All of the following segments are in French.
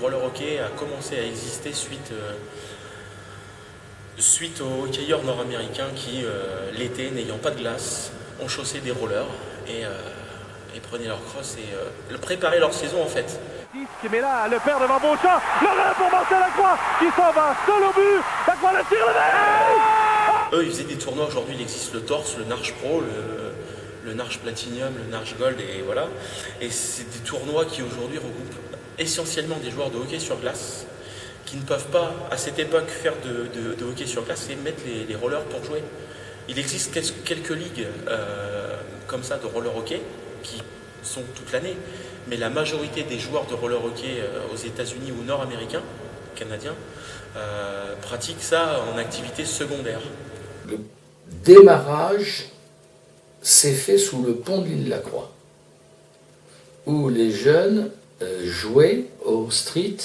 roller hockey a commencé à exister suite aux hockeyeurs nord-américains qui, l'été, n'ayant pas de glace, ont chaussé des rollers et prenaient leur crosse et préparaient leur saison en fait. Qui met là, le perd devant Beauchamp, le relais pour Marcel Lacroix qui s'en va seul au but, Lacroix le tire, le but! Eux, ils faisaient des tournois, aujourd'hui il existe le Torse, le Narch Pro, le Narch Platinum, le Narch Gold et voilà. Et c'est des tournois qui aujourd'hui regroupent essentiellement des joueurs de hockey sur glace qui ne peuvent pas, à cette époque, faire de hockey sur glace et mettre les rollers pour jouer. Il existe quelques ligues comme ça de roller hockey qui sont toute l'année, mais la majorité des joueurs de roller hockey aux États-Unis ou nord-américains, canadiens, pratiquent ça en activité secondaire. Le démarrage s'est fait sous le pont de l'île Lacroix, où les jeunes jouaient au street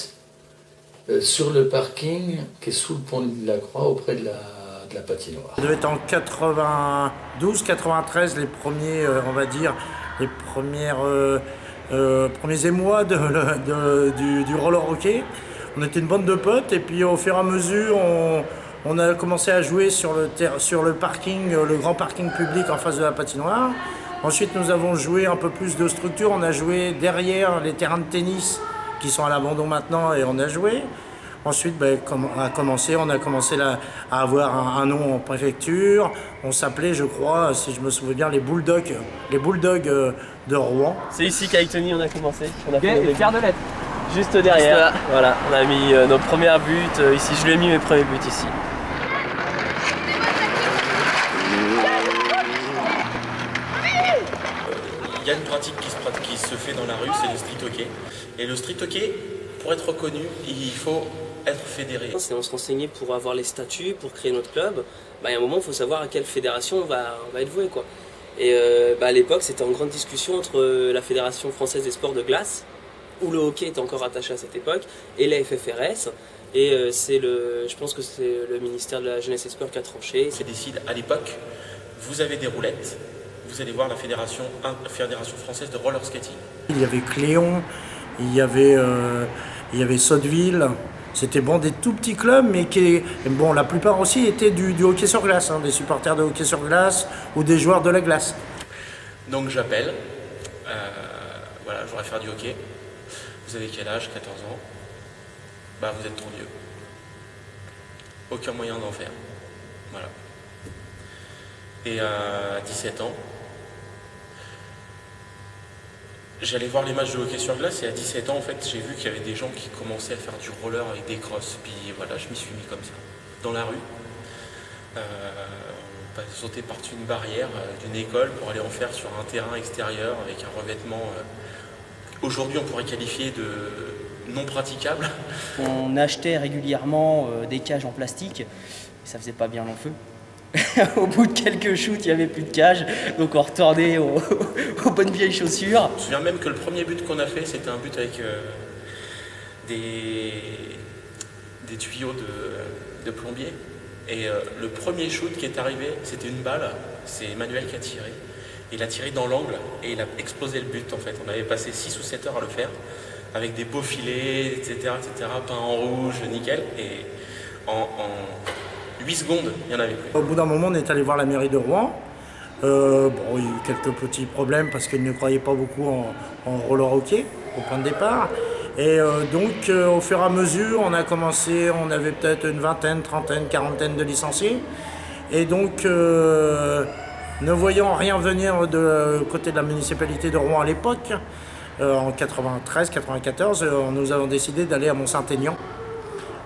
sur le parking qui est sous le pont de l'île Lacroix auprès de la patinoire. Ça devait être en 92, 93, les premiers, on va dire, les premiers émois du roller hockey. On était une bande de potes et puis au fur et à mesure, on a commencé à jouer sur le parking, le grand parking public en face de la patinoire. Ensuite, nous avons joué un peu plus de structure. On a joué derrière les terrains de tennis qui sont à l'abandon maintenant et on a joué. Ensuite, on a commencé à avoir un nom en préfecture. On s'appelait, je crois, si je me souviens bien, les Bulldogs de Rouen. C'est ici qu'avec Tony on a commencé. On a Et fier de l'être. juste derrière. Voilà, on a mis nos premiers buts ici. Je lui ai mis mes premiers buts ici. Il y a une pratique qui se fait dans la rue, c'est le street hockey. Et le street hockey, pour être reconnu, il faut être fédéré. On se renseignait pour avoir les statuts, pour créer notre club. Il y a un moment, il faut savoir à quelle fédération on va être voué, quoi. Et à l'époque, c'était en grande discussion entre la Fédération française des sports de glace, où le hockey était encore attaché à cette époque, et la FFRS. Et je pense que c'est le ministère de la Jeunesse et Sport qui a tranché. Qui décide à l'époque, vous avez des roulettes, vous allez voir la Fédération française de roller skating. Il y avait Cléon, il y avait Sotteville. C'était des tout petits clubs, mais la plupart aussi étaient du hockey sur glace, des supporters de hockey sur glace ou des joueurs de la glace. Donc j'appelle, voilà, je voudrais faire du hockey. Vous avez quel âge? 14 ans. Vous êtes trop vieux. Aucun moyen d'en faire. Voilà. Et à 17 ans, j'allais voir les matchs de hockey sur glace et à 17 ans, en fait, j'ai vu qu'il y avait des gens qui commençaient à faire du roller avec des crosses. Puis voilà, je m'y suis mis comme ça, dans la rue. On sautait par-dessus une barrière d'une école pour aller en faire sur un terrain extérieur avec un revêtement aujourd'hui on pourrait qualifier de non praticable. On achetait régulièrement des cages en plastique, ça faisait pas bien long feu. Au bout de quelques shoots, il n'y avait plus de cage, donc on retournait aux bonnes vieilles chaussures. Je me souviens même que le premier but qu'on a fait, c'était un but avec des tuyaux de plombier. Et le premier shoot qui est arrivé, c'était une balle, c'est Emmanuel qui a tiré. Il a tiré dans l'angle et il a explosé le but en fait. On avait passé 6 ou 7 heures à le faire, avec des beaux filets, etc., peint en rouge, nickel. Et en 8 secondes, il n'y en avait plus. Au bout d'un moment, on est allé voir la mairie de Rouen. Il y a eu quelques petits problèmes parce qu'ils ne croyaient pas beaucoup en roller hockey au point de départ. Et donc, au fur et à mesure, on a commencé, on avait peut-être une vingtaine, trentaine, quarantaine de licenciés. Et donc, ne voyant rien venir de côté de la municipalité de Rouen à l'époque, en 93-94, nous avons décidé d'aller à Mont-Saint-Aignan.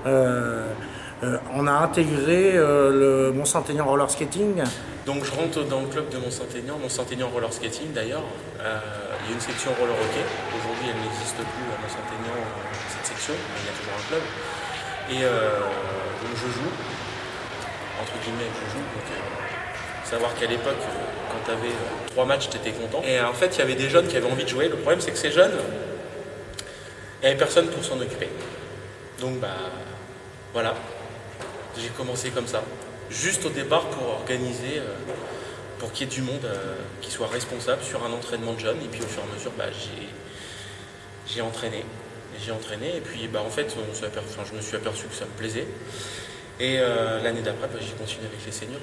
On a intégré le Mont-Saint-Aignan Roller Skating. Donc je rentre dans le club de Mont-Saint-Aignan Roller Skating d'ailleurs. Il y a une section roller hockey. Aujourd'hui elle n'existe plus à Mont-Saint-Aignan, cette section, mais il y a toujours un club. Et donc je joue, entre guillemets je joue. Donc, savoir qu'à l'époque, quand tu avais 3 matchs, tu étais content. Et en fait il y avait des jeunes qui avaient envie de jouer. Le problème c'est que ces jeunes, il n'y avait personne pour s'en occuper. Donc voilà. J'ai commencé comme ça, juste au départ pour organiser, pour qu'il y ait du monde qui soit responsable sur un entraînement de jeunes. Et puis au fur et à mesure, j'ai entraîné Et j'ai entraîné et puis en fait je me suis aperçu que ça me plaisait. Et l'année d'après, j'ai continué avec les seniors.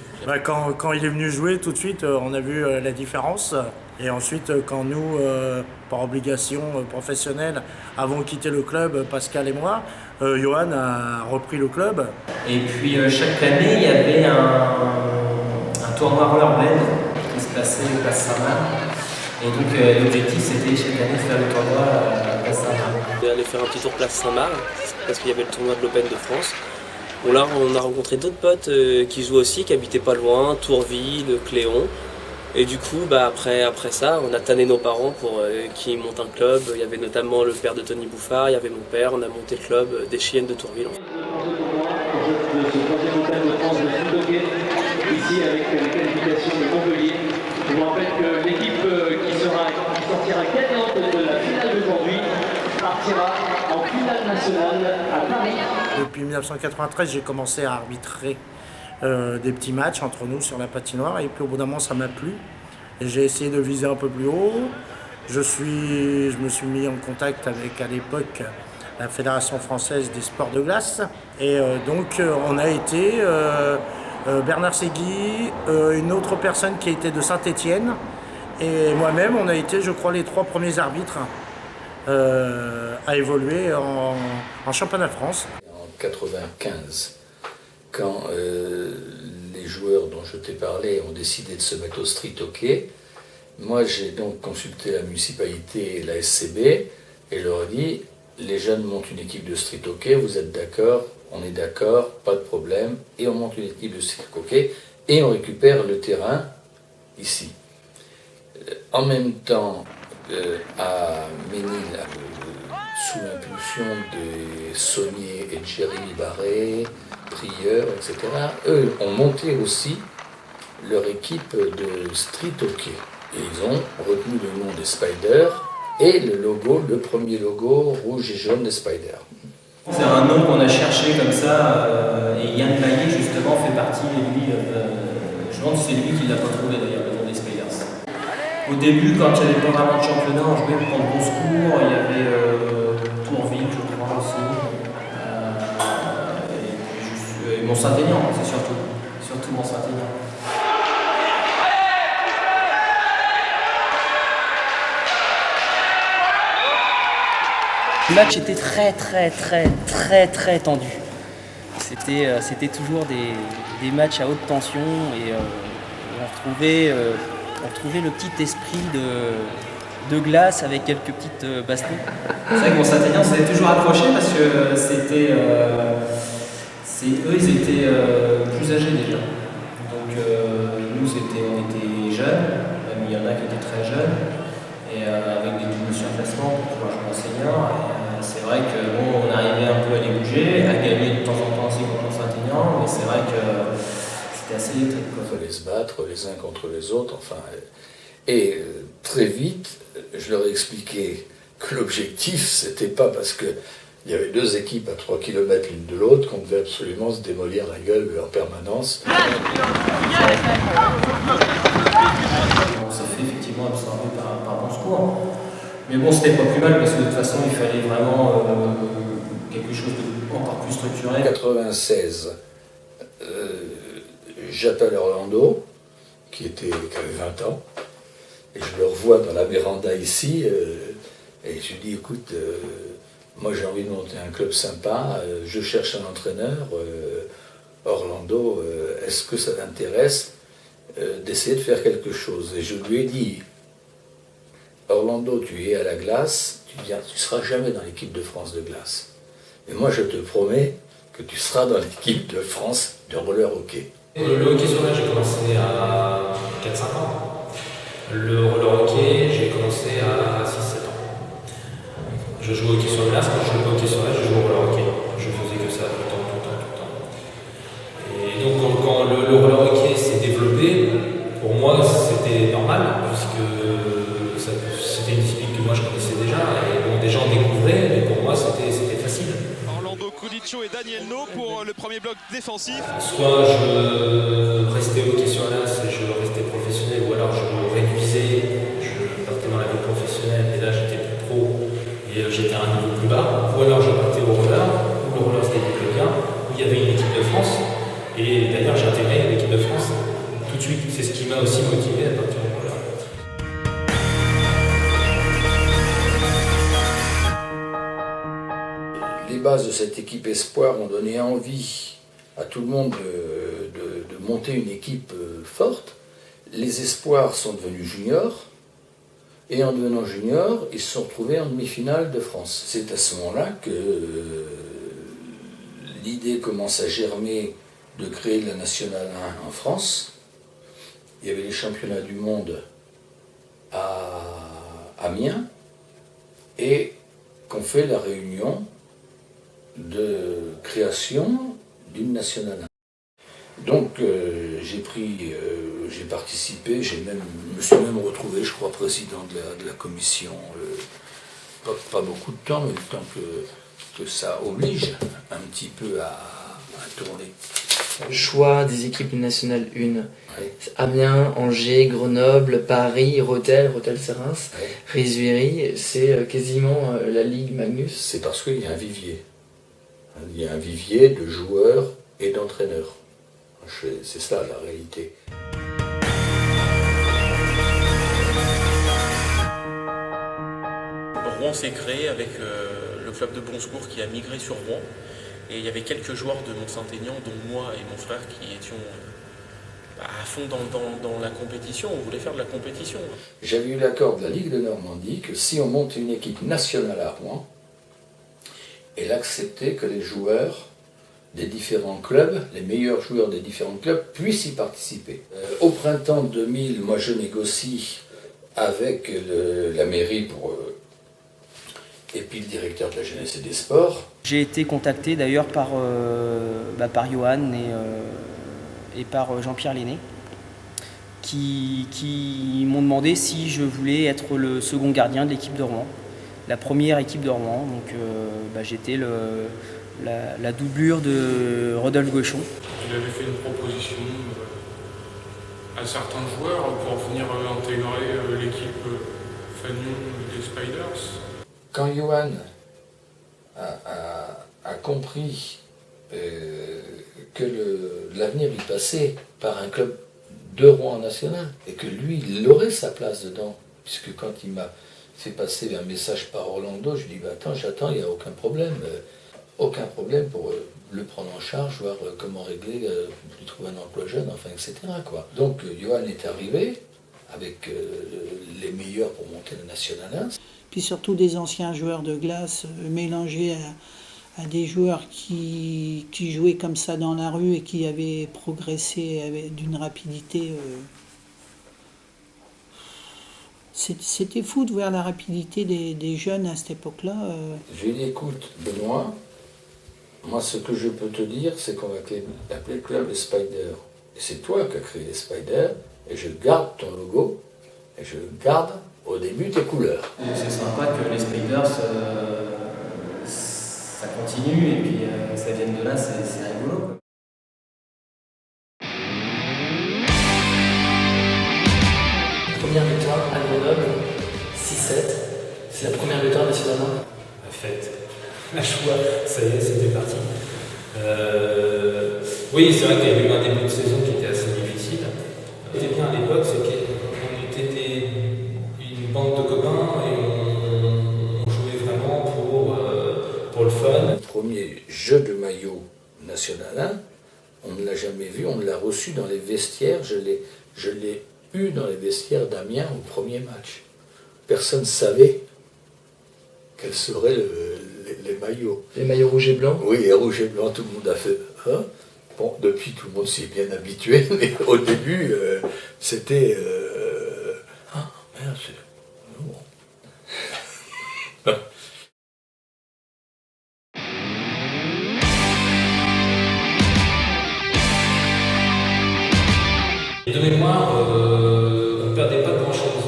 Quand il est venu jouer, tout de suite, on a vu la différence. Et ensuite, quand nous, par obligation professionnelle, avons quitté le club, Pascal et moi, Johan a repris le club. Et puis chaque année, il y avait un tournoi rollerblade qui se passait au Place Saint-Marc. Et donc l'objectif, c'était chaque année de faire le tournoi à Place Saint-Marc. On allait faire un petit tour Place Saint-Marc, parce qu'il y avait le tournoi de l'Open de France. Bon, là, on a rencontré d'autres potes qui jouaient aussi, qui habitaient pas loin, Tourville, Cléon. Et du coup, après ça, on a tanné nos parents pour qu'ils montent un club. Il y avait notamment le père de Tony Bouffard, il y avait mon père, on a monté le club des Chiennes de Tourville. De ce troisième Open de France de foot hockey, ici avec les qualifications de Montpellier. Je vous rappelle que l'équipe qui sortira gagnante de la finale d'aujourd'hui partira en finale nationale à Paris. Depuis 1993, j'ai commencé à arbitrer des petits matchs entre nous sur la patinoire et puis au bout d'un moment ça m'a plu et j'ai essayé de viser un peu plus haut. Je me suis mis en contact avec à l'époque la Fédération française des sports de glace et donc on a été Bernard Segui, une autre personne qui était de Saint-Étienne et moi-même on a été je crois les 3 premiers arbitres à évoluer en championnat de France. En 1995, quand les joueurs dont je t'ai parlé ont décidé de se mettre au street hockey, moi j'ai donc consulté la municipalité et la SCB et leur ai dit les jeunes montent une équipe de street hockey, vous êtes d'accord? On est d'accord, pas de problème, et on monte une équipe de street hockey et on récupère le terrain ici. En même temps, à Ménil, sous l'impulsion de Saunier et Jérémy Barré, Prieur, etc., eux ont monté aussi leur équipe de street hockey. Et ils ont retenu le nom des Spiders et le premier logo rouge et jaune des Spiders. C'est un nom qu'on a cherché comme ça, et Yann Maillet justement fait partie, et lui, je pense que c'est lui qui l'a pas trouvé d'ailleurs, le nom des Spiders. Au début, quand il n'y avait pas vraiment de championnat, on jouait pour le bon secours, il y avait Tourville, je crois aussi, et puis Mont-Saint-Aignan, c'est surtout Mont-Saint-Aignan. Le match était très tendu. C'était toujours des matchs à haute tension et on retrouvait le petit esprit de glace avec quelques petites bastons. C'est vrai que Mont-Saint-Aignan s'était toujours accroché parce que eux ils étaient plus âgés déjà. Donc nous on était jeunes, même il y en a qui étaient très jeunes, et avec des doubles surclassements pour pouvoir jouer en senior. C'est vrai que on arrivait un peu à les bouger, à gagner de temps en temps aussi contre Mont-Saint-Aignan, mais c'est vrai que c'était assez électrique. Il fallait se battre les uns contre les autres, enfin. Et très vite, je leur ai expliqué que l'objectif, c'était pas parce qu'il y avait 2 équipes à 3 km l'une de l'autre qu'on devait absolument se démolir la gueule en permanence. On s'est fait effectivement absorber par bon secours. Mais bon, c'était pas plus mal parce que de toute façon, il fallait vraiment quelque chose d'encore plus structuré. En 1996, j'appelle Orlando, qui avait 20 ans, et je le revois dans la véranda ici, et je lui dis, écoute, moi j'ai envie de monter un club sympa, je cherche un entraîneur, Orlando, est-ce que ça t'intéresse d'essayer de faire quelque chose? Et je lui ai dit, Orlando, tu es à la glace, tu ne seras jamais dans l'équipe de France de glace. Et moi, je te promets que tu seras dans l'équipe de France de roller hockey. Le hockey sur glace, j'ai commencé à 4-5 ans. Le roller hockey, j'ai commencé à 6-7 ans. Je joue au hockey sur glace, quand je joue au hockey sur glace, je joue au roller hockey. Je faisais que ça tout le temps. Et donc, quand le roller hockey s'est développé, pour moi, c'était normal, puisque c'était une discipline que moi je connaissais déjà, et bon, des gens découvraient, mais pour moi c'était facile. Orlando Cudiccio et Daniel No pour le premier bloc défensif. Soit je restais au hockey sur glace et je restais professionnel, ou alors je réduisais, je partais dans la vie professionnelle, et là j'étais plus pro, et j'étais à un niveau plus bas. de suite. C'est ce qui m'a aussi motivé à partir du moment-là. Les bases de cette équipe espoir ont donné envie à tout le monde de monter une équipe forte. Les espoirs sont devenus juniors, et en devenant juniors, ils se sont retrouvés en demi-finale de France. C'est à ce moment-là que l'idée commence à germer de créer la Nationale 1 en France. Il y avait les championnats du monde à Amiens, et qu'on fait la réunion de création d'une Nationale 1. Donc j'ai participé, me suis même retrouvé, je crois, président de la commission. Pas beaucoup de temps, mais le temps que ça oblige un petit peu à tourner. Choix des équipes nationales 1. Oui. Amiens, Angers, Grenoble, Paris, Rethel Serras, Oui. Ris-Viry, c'est quasiment la Ligue Magnus. C'est parce qu'il y a un vivier. Il y a un vivier de joueurs et d'entraîneurs. C'est ça la réalité. Rouen s'est créé avec le club de Bonsecours qui a migré sur Rouen. Et il y avait quelques joueurs de Mont-Saint-Aignan, dont moi et mon frère, qui étions à fond dans la compétition. On voulait faire de la compétition. J'avais eu l'accord de la Ligue de Normandie que si on monte une équipe nationale à Rouen, elle acceptait que les joueurs des différents clubs, les meilleurs joueurs des différents clubs, puissent y participer. Au printemps 2000, moi je négocie avec la mairie et puis le directeur de la jeunesse et des sports. J'ai été contacté d'ailleurs par Johan et par Jean-Pierre Lenné, qui m'ont demandé si je voulais être le second gardien de l'équipe de Rouen, la première équipe de Rouen. Donc j'étais la doublure de Rodolphe Gauchon. Il avait fait une proposition à certains joueurs pour venir intégrer l'équipe Fagnon des Spiders. Quand Johan a compris que l'avenir y passait par un club de Rouen national, et que lui, il aurait sa place dedans, puisque quand il m'a fait passer un message par Orlando, je lui ai dit attends, j'attends, il n'y a aucun problème pour le prendre en charge, voir comment régler, lui trouver un emploi jeune, enfin, etc. quoi. Donc Johan est arrivé avec les meilleurs pour monter le National 1. Puis surtout des anciens joueurs de glace mélangés à des joueurs qui jouaient comme ça dans la rue et qui avaient progressé d'une rapidité. C'était fou de voir la rapidité des jeunes à cette époque-là. Je lui ai dit écoute, Benoît, moi ce que je peux te dire, c'est qu'on va appeler le club les Spiders. Et c'est toi qui as créé les Spiders, et je garde ton logo, et je garde au début tes couleurs. C'est sympa que les Spiders, ça continue et puis ça vienne de là, c'est rigolo, quoi. Première victoire à Grenoble, 6-7. C'est la première victoire nationale. La fête, la joie, ça y est, c'était parti. Oui, c'est vrai qu'il y avait eu un début de saison qui était assez difficile. Ce qui était bien à l'époque, c'est qu'on était une bande de copains et on jouait vraiment pour le fun. Le premier jeu de maillot national 1, on ne l'a jamais vu, on l'a reçu dans les vestiaires, je l'ai eu dans les vestiaires d'Amiens au premier match. Personne ne savait quels seraient les maillots. Les maillots rouges et blancs. Oui, les rouges et blancs, tout le monde a fait. Hein? Bon, depuis, tout le monde s'y est bien habitué, mais au début, c'était... Ah, merde, c'est... Bon. De mémoire, on ne perdait pas grand-chose.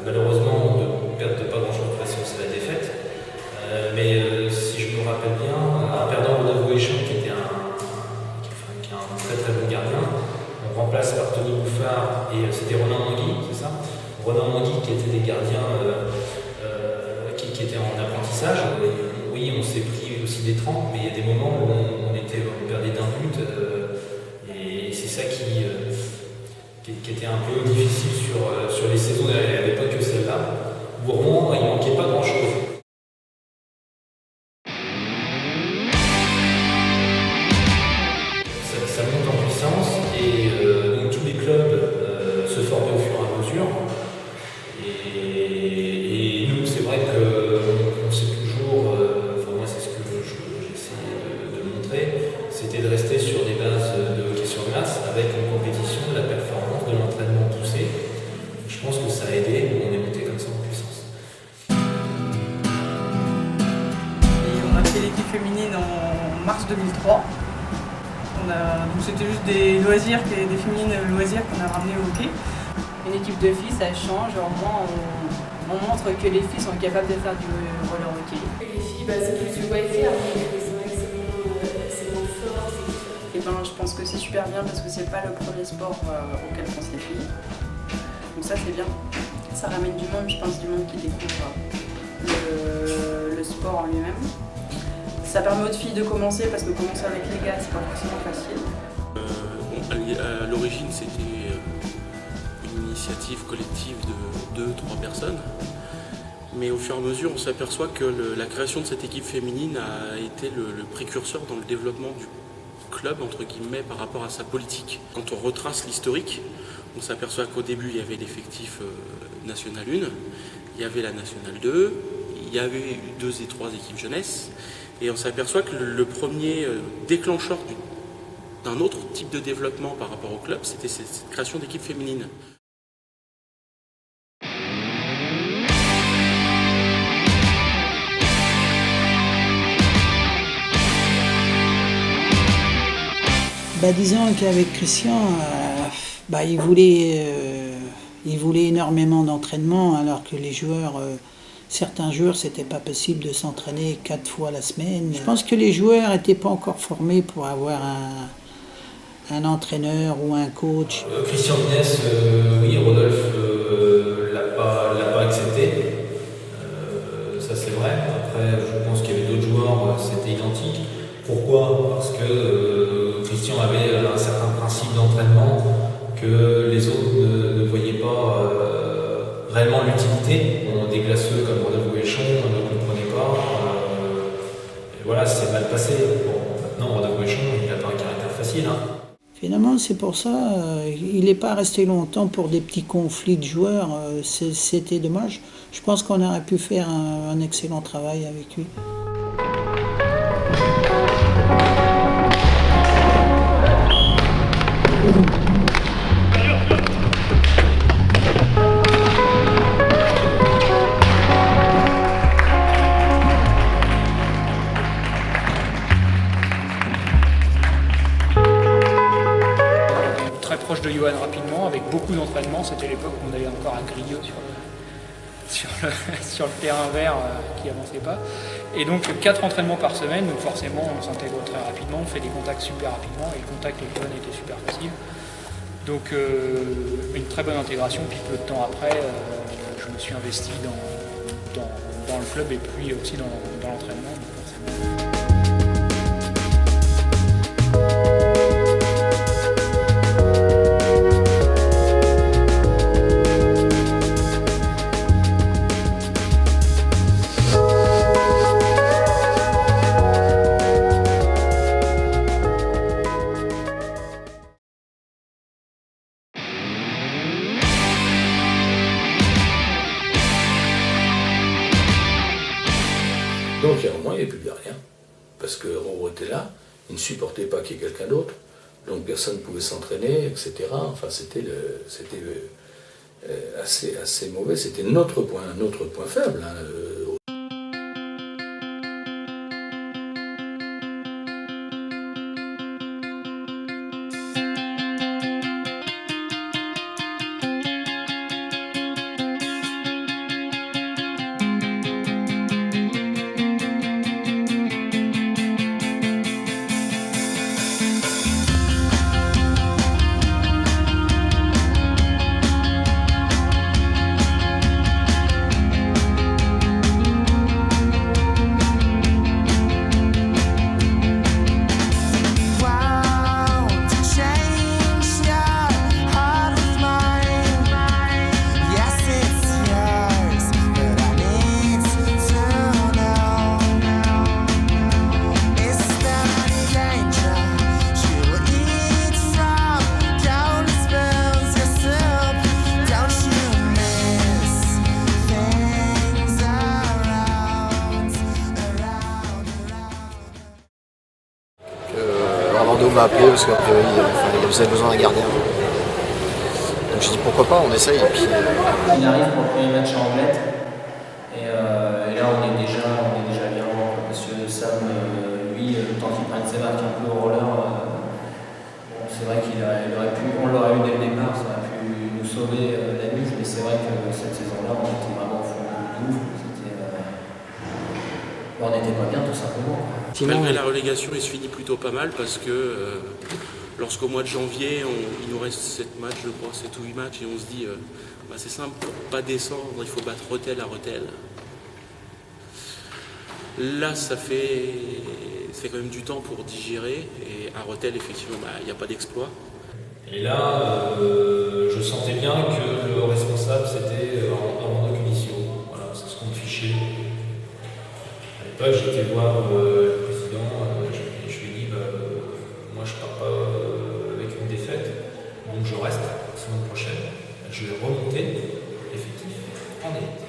Malheureusement, on ne perdait pas grand-chose, de toute façon, c'est la défaite. Mais si je me rappelle bien, en perdant Rodolphe Gauchon, qui est un très très bon gardien, on remplace par Tony Bouffard et c'était Ronan Mangui, c'est ça? Ronan Mangui qui étaient des gardiens qui étaient en apprentissage. Oui, on s'est pris aussi des trempes, mais il y a des moments où on perdait d'un but. Et c'est ça qui qui était un peu difficile sur les saisons dernières. Il n'y avait pas que celle-là. Bourmont, il ne manquait pas grand-chose. Ça monte en puissance et donc tous les clubs se forment au fur et à mesure. Et nous, c'est vrai qu'on sait toujours, enfin moi c'est ce que j'essaie de montrer, c'était de rester sur des bases de hockey sur glace avec en compétition de la performance, de l'entraînement poussé. Je pense que ça a aidé, on est monté comme ça en puissance. Et on a fait l'équipe féminine en mars 2003. Donc c'était juste des loisirs, des féminines loisirs qu'on a ramenés au hockey. Une équipe de filles, ça change. Au moins, on montre que les filles sont capables de faire du roller hockey. Les filles, c'est plus du wifi, après c'est vrai que c'est moins fort. Et je pense que c'est super bien parce que c'est pas le premier sport auquel pensent les filles. Donc ça c'est bien. Ça ramène du monde, je pense, du monde qui découvre le sport en lui-même. Ça permet aux filles de commencer parce que commencer avec les gars, c'est pas forcément facile. À l'origine, c'était une initiative collective de 2-3 personnes. Mais au fur et à mesure, on s'aperçoit que la création de cette équipe féminine a été le précurseur dans le développement du club, entre guillemets, par rapport à sa politique. Quand on retrace l'historique, on s'aperçoit qu'au début, il y avait l'effectif National 1, il y avait la National 2, il y avait 2 et 3 équipes jeunesse. Et on s'aperçoit que le premier déclencheur d'un autre type de développement par rapport au club, c'était cette création d'équipes féminines. Disons qu'avec Christian, il voulait énormément d'entraînement, alors que les joueurs... Certains joueurs, c'était pas possible de s'entraîner 4 fois la semaine. Je pense que les joueurs n'étaient pas encore formés pour avoir un entraîneur ou un coach. Christian Guinness, oui, Rodolphe l'a pas accepté. Ça c'est vrai. Après, je pense qu'il y avait d'autres joueurs, c'était identique. Pourquoi ? Parce que Christian avait un certain principe d'entraînement que les autres ne voyaient pas réellement l'utilité. Des glaçeux comme Rodolphe Gouéchon ne comprenaient pas. Et voilà, c'est mal passé. Bon, maintenant, Rodolphe Gouéchon, il n'a pas un caractère facile. Finalement, c'est pour ça, il n'est pas resté longtemps pour des petits conflits de joueurs. C'était dommage. Je pense qu'on aurait pu faire un excellent travail avec lui. De Johan rapidement, avec beaucoup d'entraînement. C'était l'époque où on avait encore un griot sur le terrain vert qui avançait pas. Et donc 4 entraînements par semaine, donc forcément on s'intègre très rapidement, on fait des contacts super rapidement et le contact avec Johan était super facile. Donc une très bonne intégration, puis peu de temps après, je me suis investi dans le club et puis aussi dans l'entraînement. Donc il y a un moment, il n'y avait plus de rien. Parce que Roro était là, il ne supportait pas qu'il y ait quelqu'un d'autre, donc personne ne pouvait s'entraîner, etc. Enfin, c'était assez mauvais. C'était notre point faible. m'a appelé parce qu'il avait besoin d'un gardien. Donc j'ai dit pourquoi pas, on essaye. Et puis, Il arrive pour le premier match à Anglette. Et là on est déjà bien. Monsieur Sam, lui, le temps qu'il prenne ses marques un peu au roller, bon, c'est vrai on l'aurait eu dès le départ, ça aurait pu nous sauver la mise, mais c'est vrai que cette saison-là, on était vraiment au fond du gouffre. On n'était pas bien tout simplement. Malgré la relégation, il se finit plutôt pas mal parce que lorsqu'au mois de janvier, il nous reste 7 matchs, je crois, 7 ou 8 matchs, et on se dit, c'est simple, pour pas descendre, il faut battre Rethel à Rethel. Là, ça fait quand même du temps pour digérer, et à Rethel, effectivement, il n'y a pas d'exploit. Et là, je sentais bien que le responsable, c'était Armando Cunicio. Voilà, c'est ce qu'on me fichait. À l'époque, j'étais voir le président, je lui ai dit, moi je pars pas avec une défaite, donc je reste la semaine prochaine. Je vais remonter l'effectif en élite.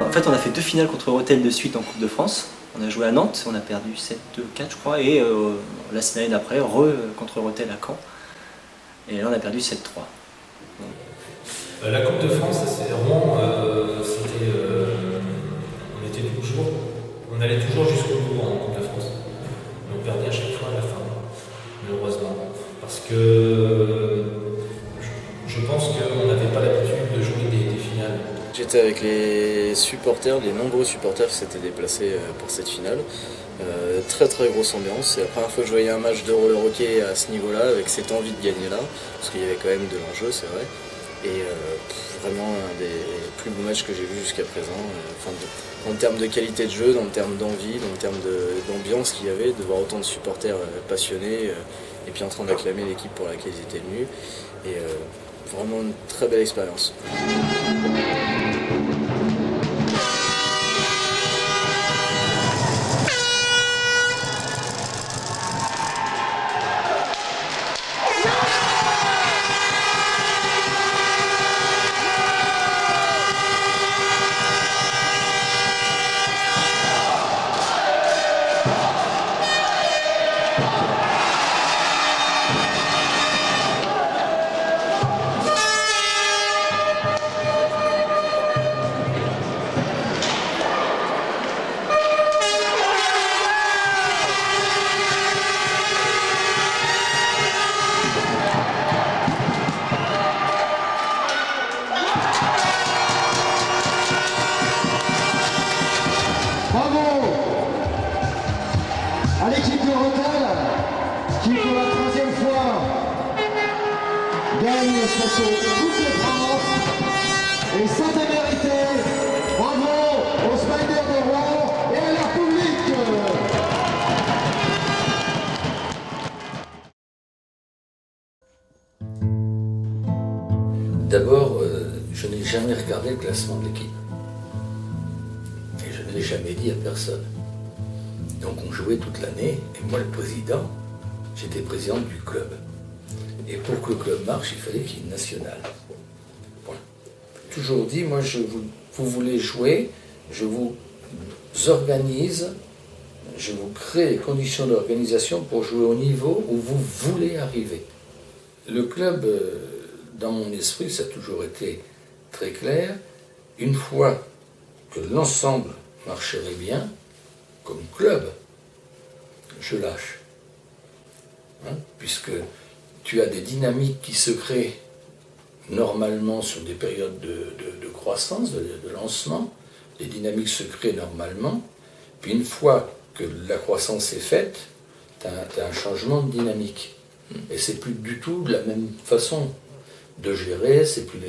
En fait, on a fait 2 finales contre Rethel de suite en Coupe de France. On a joué à Nantes, on a perdu 7-4 je crois, et la semaine d'après, contre Rethel à Caen. Et là, on a perdu 7-3. La Coupe de France, c'est vraiment, on allait toujours jusqu'au bout en Coupe de France. Mais on perdait à chaque fois à la fin, malheureusement. Parce que je pense qu'on n'avait pas l'habitude de jouer des finales. J'étais avec les supporters, les nombreux supporters qui s'étaient déplacés pour cette finale. Très très grosse ambiance. C'est la première fois que je voyais un match de roller hockey à ce niveau-là, avec cette envie de gagner là, parce qu'il y avait quand même de l'enjeu, c'est vrai. Et vraiment un des plus beaux matchs que j'ai vus jusqu'à présent, en termes de qualité de jeu, en termes d'envie, en termes d'ambiance qu'il y avait, de voir autant de supporters passionnés et puis en train d'acclamer l'équipe pour laquelle ils étaient venus. Et vraiment une très belle expérience. À l'équipe de Rethel, qui pour la 3e fois gagne cette Coupe de France, et ça démérité. Bravo aux Spiders de Rouen et à leur public. D'abord, je n'ai jamais regardé le classement de l'équipe. Et je ne l'ai jamais dit à personne. Donc on jouait toute l'année, et moi le président, j'étais président du club. Et pour que le club marche, il fallait qu'il y ait une nationale. Voilà. Toujours dit, moi vous voulez jouer, je vous organise, je vous crée les conditions d'organisation pour jouer au niveau où vous voulez arriver. Le club, dans mon esprit, ça a toujours été très clair. Une fois que l'ensemble marcherait bien, comme club, je lâche. Puisque tu as des dynamiques qui se créent normalement sur des périodes de croissance, de lancement. Les dynamiques se créent normalement. Puis une fois que la croissance est faite, tu as un changement de dynamique. Et c'est plus du tout de la même façon de gérer, c'est plus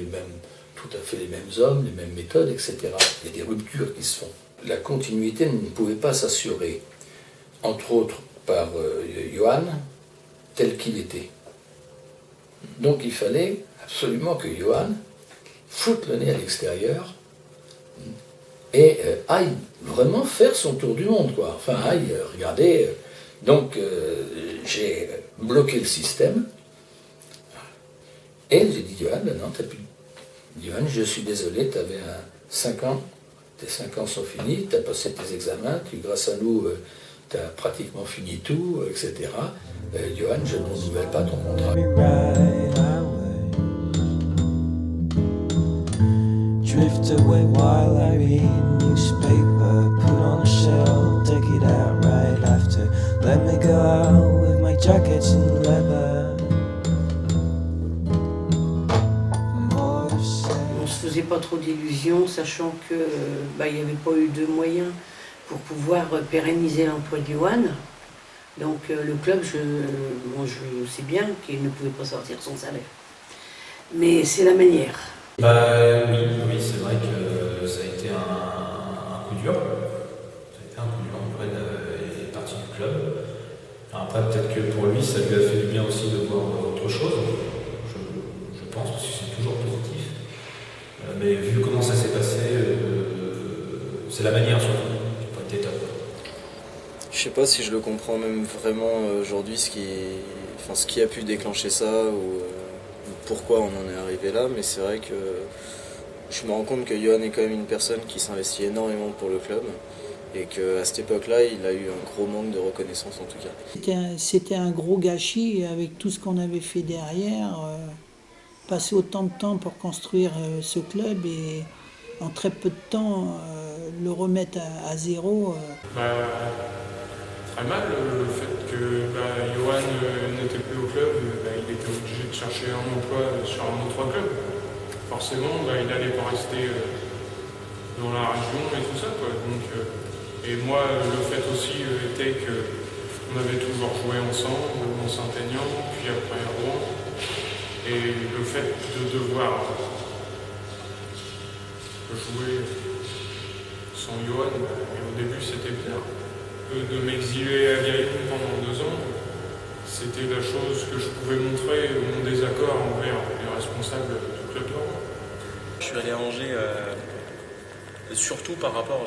tout à fait les mêmes hommes, les mêmes méthodes, etc. Il y a des ruptures qui se font. La continuité ne pouvait pas s'assurer, entre autres par Johan, tel qu'il était. Donc il fallait absolument que Johan foute le nez à l'extérieur et aille vraiment faire son tour du monde, quoi. Enfin, aille regarder. Donc j'ai bloqué le système et j'ai dit Johan, non, t'as plus. Johan, je suis désolé, t'avais 5 ans. tes 5 ans sont finis, tu as passé tes examens, grâce à nous, tu as pratiquement fini tout, etc. Johan, je ne renouvelle pas ton contrat. Drift away while I read newspaper, put on a shelf, take it out right after. Let me go out with my jackets and leather. On se faisait pas trop d'illusions, sachant que il n'y avait pas eu de moyens pour pouvoir pérenniser l'emploi de Johan. Donc le club, je sais bien qu'il ne pouvait pas sortir son salaire. Mais c'est la manière. Oui, c'est vrai que ça a été un coup dur. Ça a été un coup dur. Après, il est parti du club. Après, peut-être que pour lui, ça lui a fait du bien aussi de voir autre chose. Je pense, parce que c'est toujours positif. Mais vu comment ça s'est passé, c'est la manière surtout qui n'a pas été top. Je sais pas si je le comprends même vraiment aujourd'hui, ce qui a pu déclencher ça ou pourquoi on en est arrivé là, mais c'est vrai que je me rends compte que Johan est quand même une personne qui s'investit énormément pour le club et qu'à cette époque-là, il a eu un gros manque de reconnaissance en tout cas. C'était un gros gâchis avec tout ce qu'on avait fait derrière, passer autant de temps pour construire ce club et en très peu de temps le remettre à zéro. Très mal le fait que Johan n'était plus au club, il était obligé de chercher un emploi sur un autre club. Forcément, il n'allait pas rester dans la région et tout ça, quoi. Donc, et moi, le fait aussi était qu'on avait toujours joué ensemble, Mont-Saint-Aignan, puis après Rouen. Et le fait de devoir jouer sans Johan, au début c'était bien. De m'exiler à Guérétoun pendant 2 ans, c'était la chose que je pouvais montrer mon désaccord envers les responsables du club de Rouen. Je suis allé à Angers surtout par rapport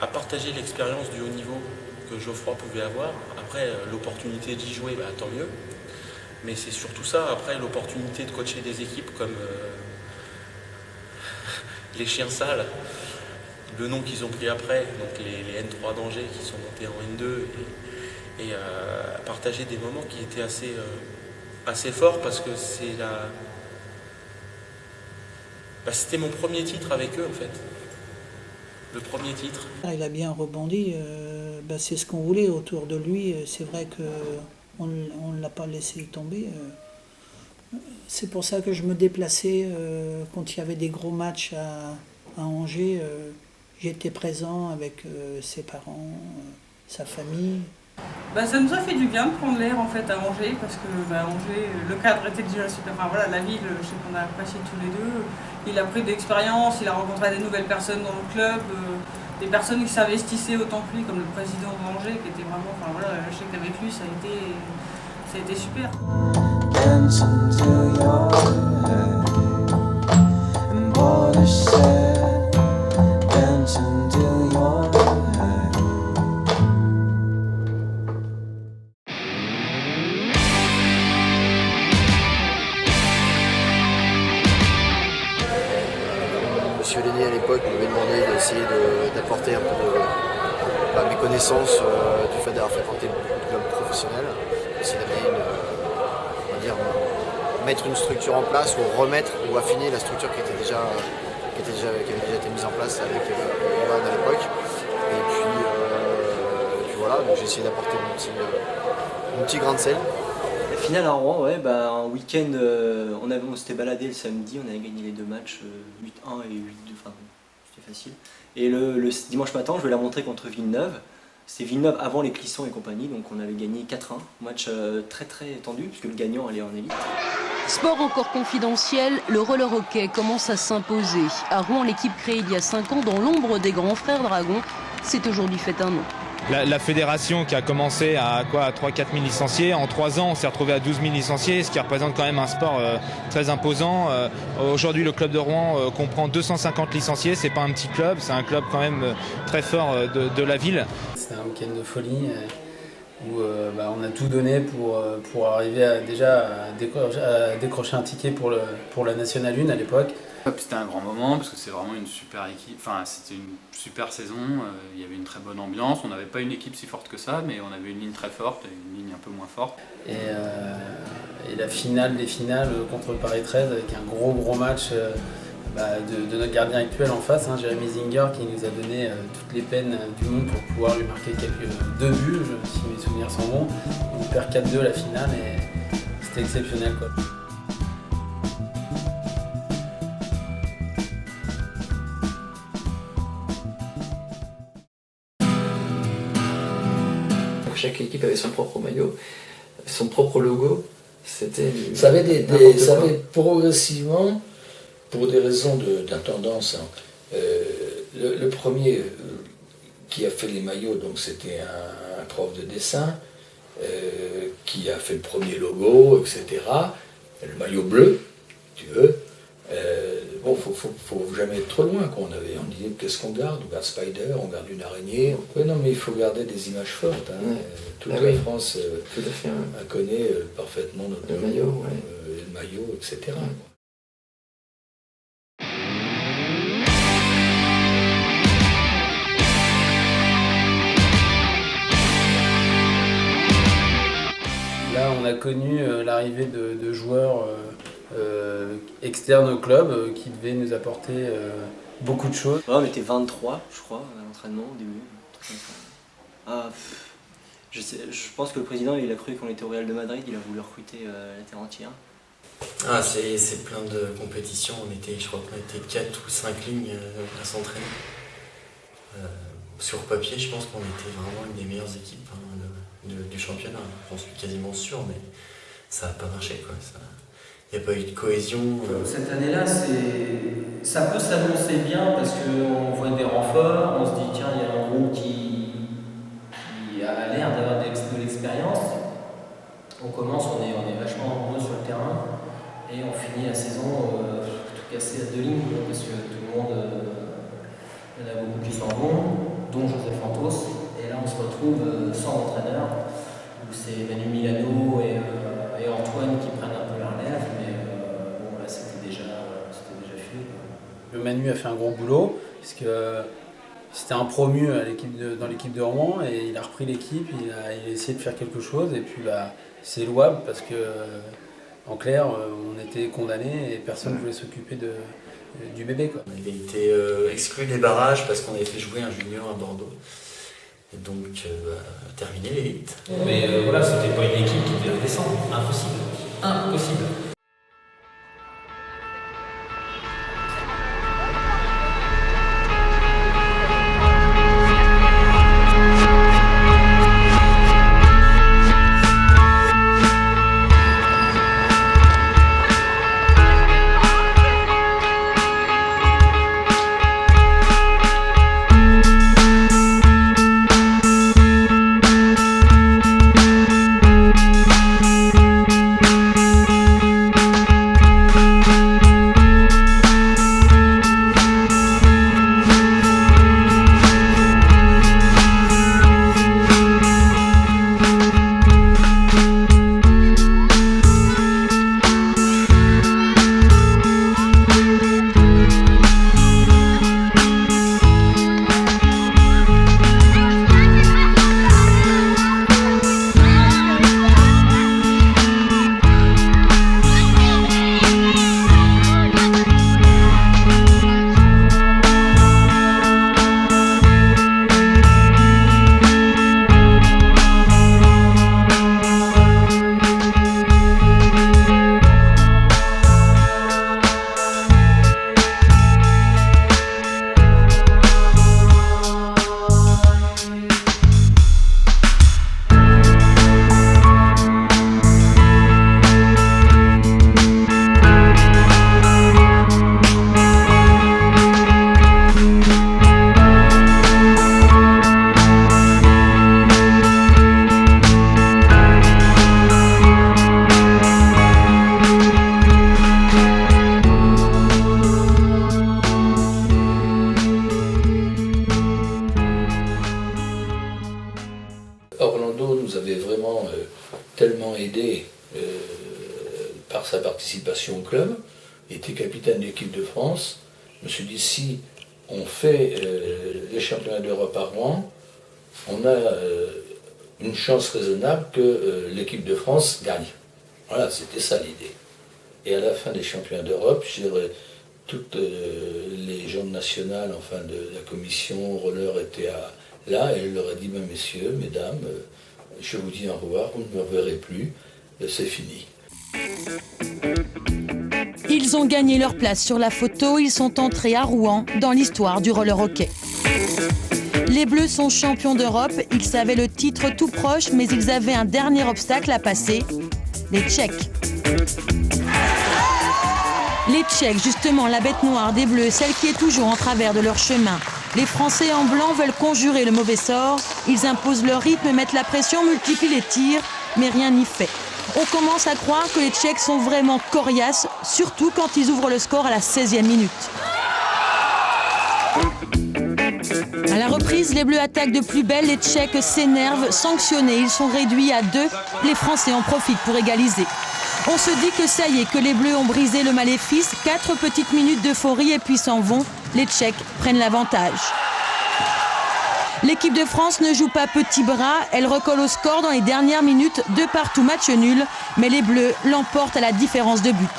à partager l'expérience du haut niveau que Geoffroy pouvait avoir. Après, l'opportunité d'y jouer, tant mieux. Mais c'est surtout ça, après l'opportunité de coacher des équipes comme les Chiens Sales, le nom qu'ils ont pris après, donc les N3 d'Angers qui sont montés en N2 et partager des moments qui étaient assez forts parce que c'était mon premier titre avec eux en fait. Le premier titre. Il a bien rebondi, c'est ce qu'on voulait autour de lui, c'est vrai qu'on ne l'a pas laissé tomber. C'est pour ça que je me déplaçais quand il y avait des gros matchs à Angers. J'étais présent avec ses parents, sa famille. Ça nous a fait du bien de prendre l'air en fait à Angers parce que Angers, le cadre était déjà super. Enfin voilà, la ville, je sais qu'on a apprécié tous les deux. Il a pris de l'expérience, il a rencontré des nouvelles personnes dans le club, des personnes qui s'investissaient autant que lui, comme le président d'Angers qui était vraiment. Enfin voilà, je sais qu'avec lui ça a été super. Monsieur Lenné à l'époque m'avait demandé d'essayer d'apporter un peu de mes connaissances du fait d'avoir fréquenté beaucoup de clubs professionnels, essayer d'amener mettre une structure en place ou remettre ou affiner la structure qui avait déjà été mise en place avec Johan à l'époque. Et puis voilà, donc j'ai essayé d'apporter mon petit grain de sel. La finale à Rouen, un week-end, on s'était baladé le samedi, on avait gagné les 2 matchs, 8-1 et 8-2, c'était facile. Et le dimanche matin, je vais la montrer contre Villeneuve. C'était Villeneuve avant les Clissons et compagnie, donc on avait gagné 4-1. Match très très tendu, puisque le gagnant allait en élite. Sport encore confidentiel, le roller hockey commence à s'imposer. À Rouen, l'équipe créée il y a 5 ans dans l'ombre des grands frères Dragons s'est aujourd'hui fait un nom. La fédération qui a commencé à 3-4 000 licenciés, en 3 ans on s'est retrouvé à 12 000 licenciés, ce qui représente quand même un sport très imposant. Aujourd'hui le club de Rouen comprend 250 licenciés, c'est pas un petit club, c'est un club quand même très fort de la ville. C'était un week-end de folie où on a tout donné pour arriver à décrocher un ticket pour la Nationale 1 à l'époque. C'était un grand moment parce que c'est vraiment une super équipe, enfin c'était une super saison, il y avait une très bonne ambiance, on n'avait pas une équipe si forte que ça, mais on avait une ligne très forte et une ligne un peu moins forte. Et la finale des finales contre le Paris 13 avec un gros match de notre gardien actuel en face, Jérémy Zinger, qui nous a donné toutes les peines du monde pour pouvoir lui marquer deux buts, si mes souvenirs sont bons. On perd 4-2 la finale et c'était exceptionnel, quoi. Chaque équipe avait son propre maillot, son propre logo. C'était ça avait progressivement, pour des raisons d'intendance, le premier qui a fait les maillots, donc c'était un prof de dessin, qui a fait le premier logo, etc. Le maillot bleu, tu veux. Bon, faut jamais être trop loin. On disait qu'est-ce qu'on garde? On garde Spider, on garde une araignée. Oui, non, mais il faut garder des images fortes. Toute la France connaît parfaitement notre maillot, le maillot, etc. Là, on a connu l'arrivée de joueurs externes au club qui devaient nous apporter beaucoup de choses. Ouais, on était 23, je crois, à l'entraînement au début. Je pense que le président, il a cru qu'on était au Real de Madrid, il a voulu recruter la terre entière. C'est plein de compétitions, je crois qu'on était 4 ou 5 lignes à s'entraîner. Sur papier, je pense qu'on était vraiment une des meilleures équipes du championnat. J'en suis quasiment sûr, mais ça n'a pas marché, quoi. Il n'y a pas eu de cohésion. Cette année-là, ça peut s'annoncer bien parce qu'on voit des renforts, on se dit tiens, il y a un groupe qui a l'air d'avoir de l'expérience. On commence, on est vachement nombreux sur le terrain et on finit la saison tout cassé à 2 lignes parce que tout le monde, il y en a beaucoup qui s'en vont, dont Joseph Fantos. Et là, on se retrouve sans entraîneur, où c'est Manu Milano et Antoine qui prennent un peu la relève, mais bon, là, c'était déjà fini. Le Manu a fait un gros boulot, parce que c'était un promu dans l'équipe de Rouen, et il a repris l'équipe, il a essayé de faire quelque chose, et puis c'est louable, parce que en clair, on était condamnés, et personne ne voulait s'occuper du bébé, quoi. On avait été exclus des barrages parce qu'on avait fait jouer un junior à Bordeaux. Et donc, terminer l'élite. Mais voilà, c'était pas une équipe qui devait descendre. Impossible. Impossible. tellement aidé par sa participation au club était capitaine de l'équipe de France, je me suis dit, si on fait les championnats d'Europe à Rouen, on a une chance raisonnable que l'équipe de France gagne. Voilà, c'était ça l'idée. Et à la fin des championnats d'Europe, toutes les gens nationales, enfin de la commission roller étaient là, et elle leur a dit, messieurs, mesdames, je vous dis au revoir, vous ne me reverrez plus, c'est fini. Ils ont gagné leur place sur la photo, ils sont entrés à Rouen dans l'histoire du roller hockey. Les Bleus sont champions d'Europe, ils savaient le titre tout proche, mais ils avaient un dernier obstacle à passer, les Tchèques. Les Tchèques, justement, la bête noire des Bleus, celle qui est toujours en travers de leur chemin. Les Français en blanc veulent conjurer le mauvais sort, ils imposent leur rythme, mettent la pression, multiplient les tirs, mais rien n'y fait. On commence à croire que les Tchèques sont vraiment coriaces, surtout quand ils ouvrent le score à la 16e minute. À la reprise, les Bleus attaquent de plus belle, les Tchèques s'énervent, sanctionnés, ils sont réduits à 2, les Français en profitent pour égaliser. On se dit que ça y est, que les Bleus ont brisé le maléfice, 4 petites minutes d'euphorie et puis s'en vont, les Tchèques prennent l'avantage. L'équipe de France ne joue pas petit bras, elle recolle au score dans les dernières minutes, 2 partout, match nul, mais les Bleus l'emportent à la différence de but.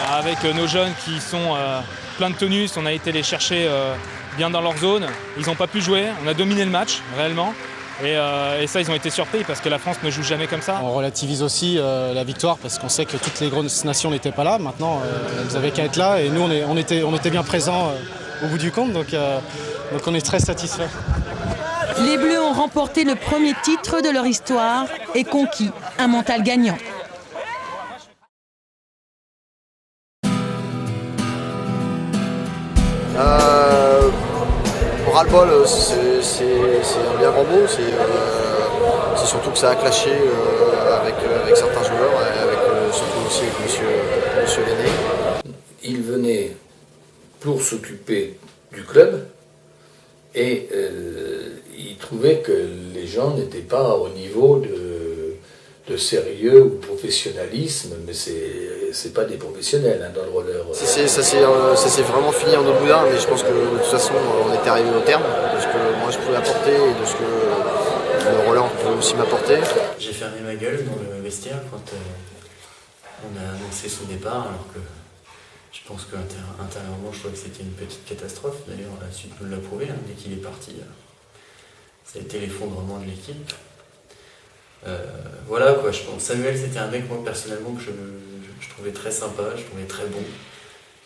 Avec nos jeunes qui sont plein de tonus, on a été les chercher bien dans leur zone. Ils n'ont pas pu jouer, on a dominé le match réellement. Et ça, ils ont été surpris parce que la France ne joue jamais comme ça. On relativise aussi la victoire parce qu'on sait que toutes les grosses nations n'étaient pas là. Maintenant, elles n'avaient qu'à être là et nous, on était bien présents au bout du compte. Donc on est très satisfaits. Les Bleus ont remporté le premier titre de leur histoire et conquis un mental gagnant. Ras-le-bol, c'est un bien grand mot, c'est surtout que ça a clashé avec certains joueurs, et surtout aussi avec monsieur Lenné. Il venait pour s'occuper du club et il trouvait que les gens n'étaient pas au niveau de sérieux ou professionnalisme, mais c'est pas des professionnels dans le roller. Ça s'est vraiment fini en eau boudin, mais je pense que de toute façon on était arrivé au terme de ce que moi je pouvais apporter et de ce que le roller peut aussi m'apporter. J'ai fermé ma gueule dans le vestiaire quand on a annoncé son départ, alors que je pense qu'intérieurement je trouvais que c'était une petite catastrophe. D'ailleurs la suite nous l'a prouvé, dès qu'il est parti, ça a été l'effondrement de l'équipe. Voilà quoi, je pense. Samuel c'était un mec moi personnellement que je trouvais très sympa, je trouvais très bon.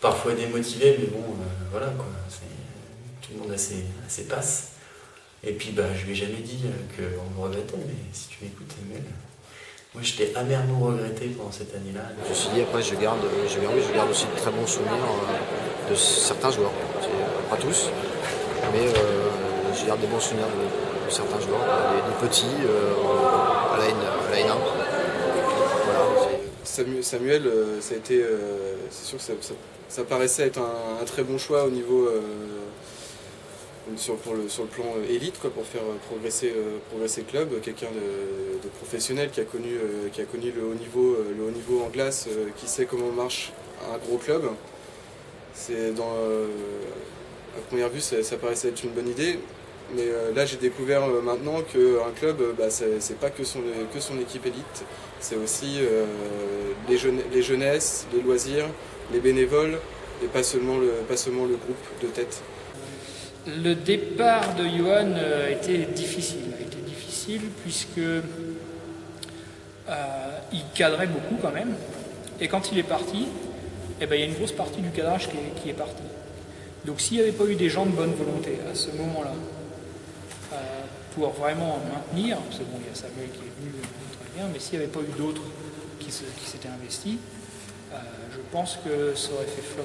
Parfois démotivé, mais bon, voilà quoi. Tout le monde a ses passes. Et puis je lui ai jamais dit qu'on me regrettait, mais si tu m'écoutes Samuel, moi j'étais amèrement regretté pendant cette année-là. Je me suis dit après je garde aussi de très bons souvenirs de certains joueurs. Pas tous, mais je garde des bons souvenirs de certains joueurs, des petits à la N1. Voilà, Samuel, ça a été, c'est sûr que ça paraissait être un très bon choix au niveau sur le plan élite, quoi, pour faire progresser le club. Quelqu'un de professionnel qui a connu le haut niveau en glace, qui sait comment marche un gros club. À première vue, ça paraissait être une bonne idée. Mais là, j'ai découvert maintenant qu'un club, c'est pas que son équipe élite, c'est aussi les jeunesses, les loisirs, les bénévoles, et pas seulement le groupe de tête. Le départ de Johan a été difficile puisque il cadrait beaucoup quand même, et quand il est parti, il y a une grosse partie du cadrage qui est partie. Donc s'il n'y avait pas eu des gens de bonne volonté à ce moment-là, pour vraiment maintenir, c'est bon, il y a Samuel qui est venu très bien, mais s'il n'y avait pas eu d'autres qui s'étaient investis, je pense que ça aurait fait flop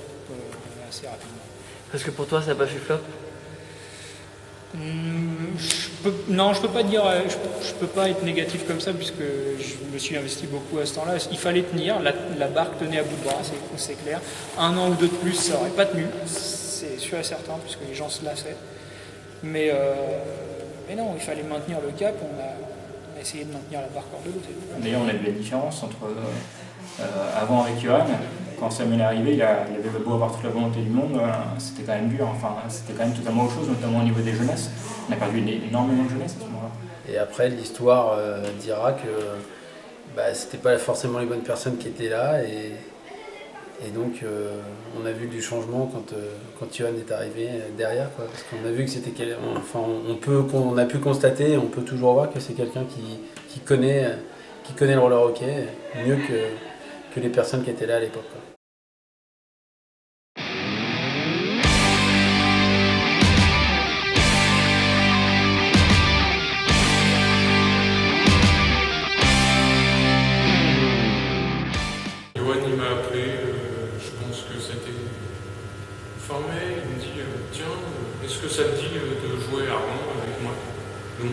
assez rapidement. Parce que pour toi, ça n'a pas fait flop ? Non, je peux pas dire, je peux pas être négatif comme ça puisque je me suis investi beaucoup à ce temps-là. Il fallait tenir, la barque tenait à bout de bras, c'est clair. 1 an ou 2 de plus, ça aurait pas tenu, c'est sûr et certain, puisque les gens se lassaient. Mais non, il fallait maintenir le cap. essayer de maintenir la barre de l'autre. D'ailleurs, on a vu la différence entre avant avec Johan. Quand Samuel est arrivé, il avait beau avoir toute la volonté du monde, c'était quand même dur. Enfin, c'était quand même totalement autre chose, notamment au niveau des jeunesses. On a perdu énormément de jeunesse à ce moment-là. Et après, l'histoire dira que c'était pas forcément les bonnes personnes qui étaient là. Et donc, on a vu du changement quand Johan est arrivé derrière. Parce qu'on a vu que c'était on a pu constater, on peut toujours voir que c'est quelqu'un qui connaît le roller hockey mieux que les personnes qui étaient là à l'époque. Johan il m'a appelé, je pense que c'était fin mai, il me dit tiens, est-ce que ça te dit de jouer à Rouen avec moi? Donc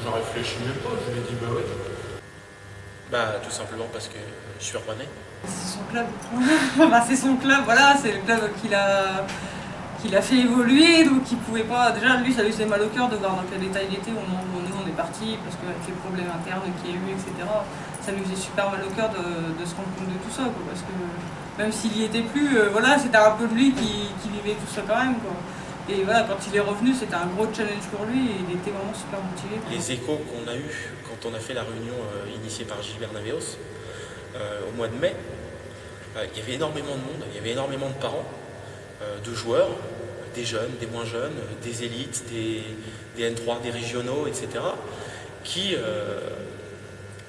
j'en réfléchis même pas, je lui ai dit bah ouais. Tout simplement parce que je suis rouennais. C'est son club. C'est son club, voilà, c'est le club qu'il a fait évoluer, donc il pouvait pas. Déjà, lui, ça lui faisait mal au cœur de voir dans quel état il était au moment où nous on est partis, parce qu'avec les problèmes internes qu'il y a eu, etc., ça lui faisait super mal au cœur de se rendre compte de tout ça, quoi, parce que même s'il y était plus, c'était un peu de lui qui vivait tout ça quand même, quoi. Et voilà, quand il est revenu, c'était un gros challenge pour lui et il était vraiment super motivé. Les échos qu'on a eus quand on a fait la réunion initiée par Gilbert Naveos au mois de mai, il y avait énormément de monde, il y avait énormément de parents, de joueurs, des jeunes, des moins jeunes, des élites, des N3, des régionaux, etc., qui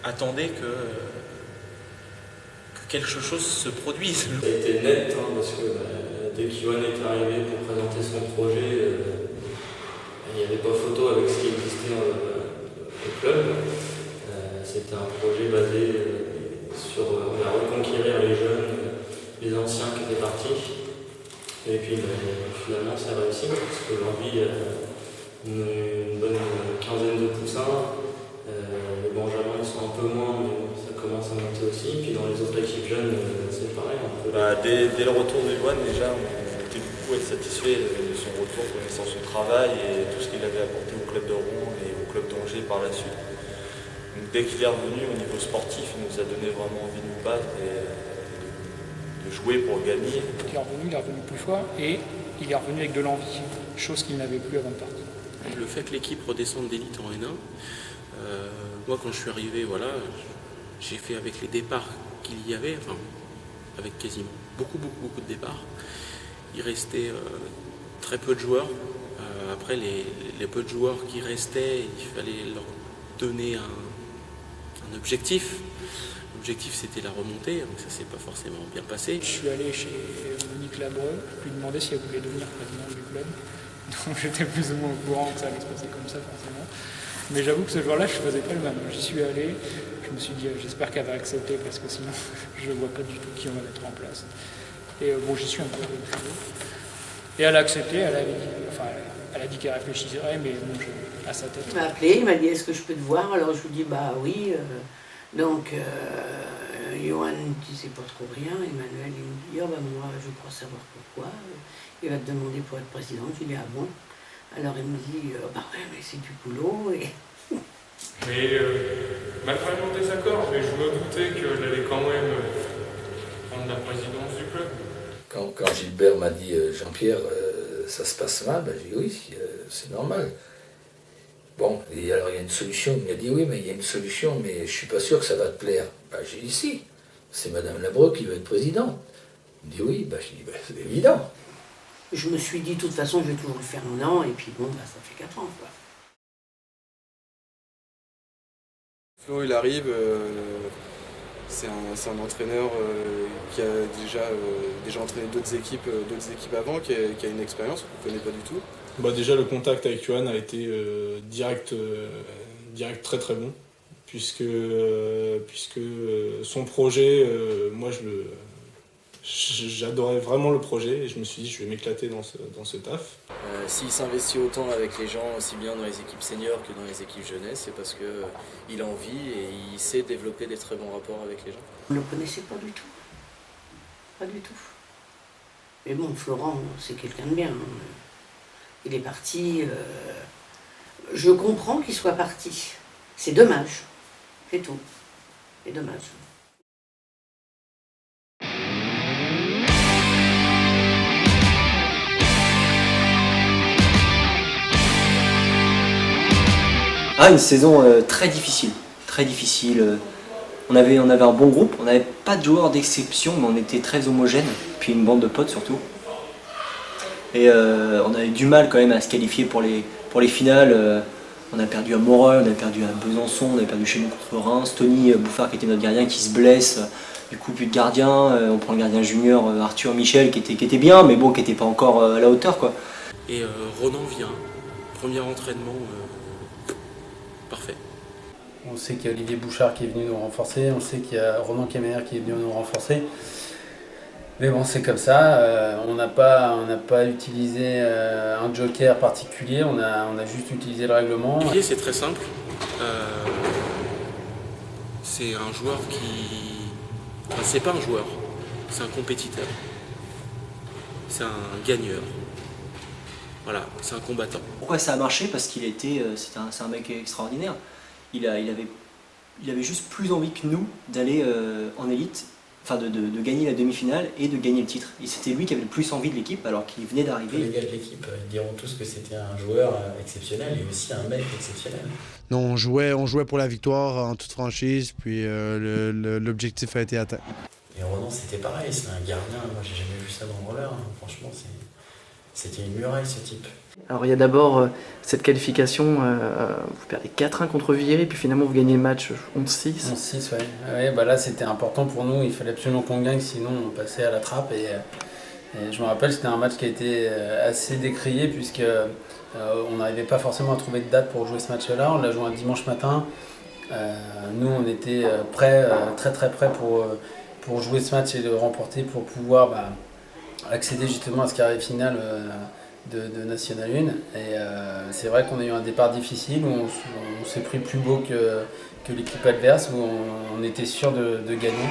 attendaient que quelque chose se produise. Ça a été net, parce que dès qu'Yoann est arrivé pour présenter son projet, il n'y avait pas photo avec ce qui existait au club. C'était un projet basé sur reconquérir les jeunes, les anciens qui étaient partis. Et puis finalement ça a réussi, parce qu'aujourd'hui il y a une bonne quinzaine de poussins. Les Benjamins ils sont un peu moins, mais ça commence à monter aussi. Puis dans les autres équipes jeunes, c'est pareil. Dès le retour de Yoann, déjà, on était beaucoup satisfait de son retour, connaissant son travail et tout ce qu'il avait apporté au club de Rouen et au club d'Angers par la suite. Donc, dès qu'il est revenu au niveau sportif, il nous a donné vraiment envie de nous battre et de jouer pour gagner. Il est revenu plus fort et il est revenu avec de l'envie, chose qu'il n'avait plus avant de partir. Le fait que l'équipe redescende d'élite en N1, moi quand je suis arrivé, j'ai fait avec les départs qu'il y avait, avec quasiment beaucoup de départs. Il restait très peu de joueurs. Après les peu de joueurs qui restaient, il fallait leur donner un objectif. L'objectif c'était la remontée, donc ça s'est pas forcément bien passé. Je suis allé chez Monique Labreux, je lui demandais si elle voulait devenir présidente du club. Donc j'étais plus ou moins au courant que ça allait se passer comme ça forcément. Mais j'avoue que ce jour-là, je faisais pas le même. J'y suis allé, je me suis dit j'espère qu'elle va accepter parce que sinon je vois pas du tout qui on va mettre en place. Et j'y suis un peu allé. Et elle a accepté, elle a dit qu'elle réfléchirait, mais bon, à sa tête. Il m'a appelé, il m'a dit est-ce que je peux te voir? Alors je lui dis bah oui. Donc Johan ne disait pas trop rien, Emmanuel il me dit moi je crois savoir pourquoi. Il va te demander pour être président, je lui dis ah bon. Alors il me dit ouais mais c'est du boulot et. Mais malgré mon désaccord, mais je me doutais qu'elle allait quand même prendre la présidence du club. Quand Gilbert m'a dit Jean-Pierre, ça se passe mal, j'ai dit oui, c'est normal. Bon, et alors il y a une solution. Il m'a dit oui, mais il y a une solution, mais je suis pas sûr que ça va te plaire. J'ai dit si, c'est Madame Labreux qui veut être présidente. Il me dit oui, j'ai dit c'est évident. Je me suis dit de toute façon je vais toujours le faire un an, et puis bon, ça fait 4 ans quoi. Flo il arrive, c'est un entraîneur qui a déjà entraîné d'autres équipes avant, qui a une expérience qu'on ne connaît pas du tout. Déjà le contact avec Johan a été direct très très bon, puisque son projet, moi j'adorais vraiment le projet et je me suis dit je vais m'éclater dans ce taf. S'il s'investit autant avec les gens, aussi bien dans les équipes seniors que dans les équipes jeunesse, c'est parce qu'il a envie et il sait développer des très bons rapports avec les gens. On ne le connaissait pas du tout. Pas du tout. Mais bon, Florent, c'est quelqu'un de bien. Il est parti. Je comprends qu'il soit parti. C'est dommage, c'est tout. C'est dommage. Ah, une saison très difficile, très difficile. On avait un bon groupe, on n'avait pas de joueurs d'exception, mais on était très homogène, puis une bande de potes surtout. Et on avait du mal quand même à se qualifier pour les finales. On a perdu à Moreuil, on a perdu à Besançon, on a perdu chez nous contre Reims. Tony Bouffard qui était notre gardien qui se blesse, du coup plus de gardien. On prend le gardien junior Arthur Michel qui était bien, mais bon qui n'était pas encore à la hauteur quoi. Et Ronan vient, premier entraînement, parfait. On sait qu'il y a Olivier Bouchard qui est venu nous renforcer, on sait qu'il y a Ronan Kemer qui est venu nous renforcer. Mais bon, c'est comme ça, on n'a pas utilisé un joker particulier, on a juste utilisé le règlement. L'idée c'est très simple, c'est un joueur qui... Enfin, c'est pas un joueur, c'est un compétiteur, c'est un gagneur. Voilà, c'est un combattant. Pourquoi ça a marché? Parce qu'il était, c'est un mec extraordinaire. Il avait juste plus envie que nous d'aller en élite, enfin de gagner la demi-finale et de gagner le titre. Et c'était lui qui avait le plus envie de l'équipe alors qu'il venait d'arriver. Les gars de l'équipe diront tous que c'était un joueur exceptionnel et aussi un mec exceptionnel. Non, on jouait pour la victoire en toute franchise, puis l'objectif a été atteint. Et Ronan c'était pareil, c'est un gardien, moi j'ai jamais vu ça dans le roller, hein. Franchement c'était une muraille ce type. Alors il y a d'abord cette qualification, vous perdez 4-1 contre Viry, puis finalement vous gagnez le match 11-6. 11-6, ouais. Ouais, bah là c'était important pour nous, il fallait absolument qu'on gagne, sinon on passait à la trappe. Et je me rappelle, c'était un match qui a été assez décrié, puisque on n'arrivait pas forcément à trouver de date pour jouer ce match-là. On l'a joué un dimanche matin. Nous on était prêts, très très prêts pour jouer ce match et le remporter, pour pouvoir accéder justement à ce carré final de National 1. Et c'est vrai qu'on a eu un départ difficile où on s'est pris plus beau que l'équipe adverse, où on était sûr de gagner.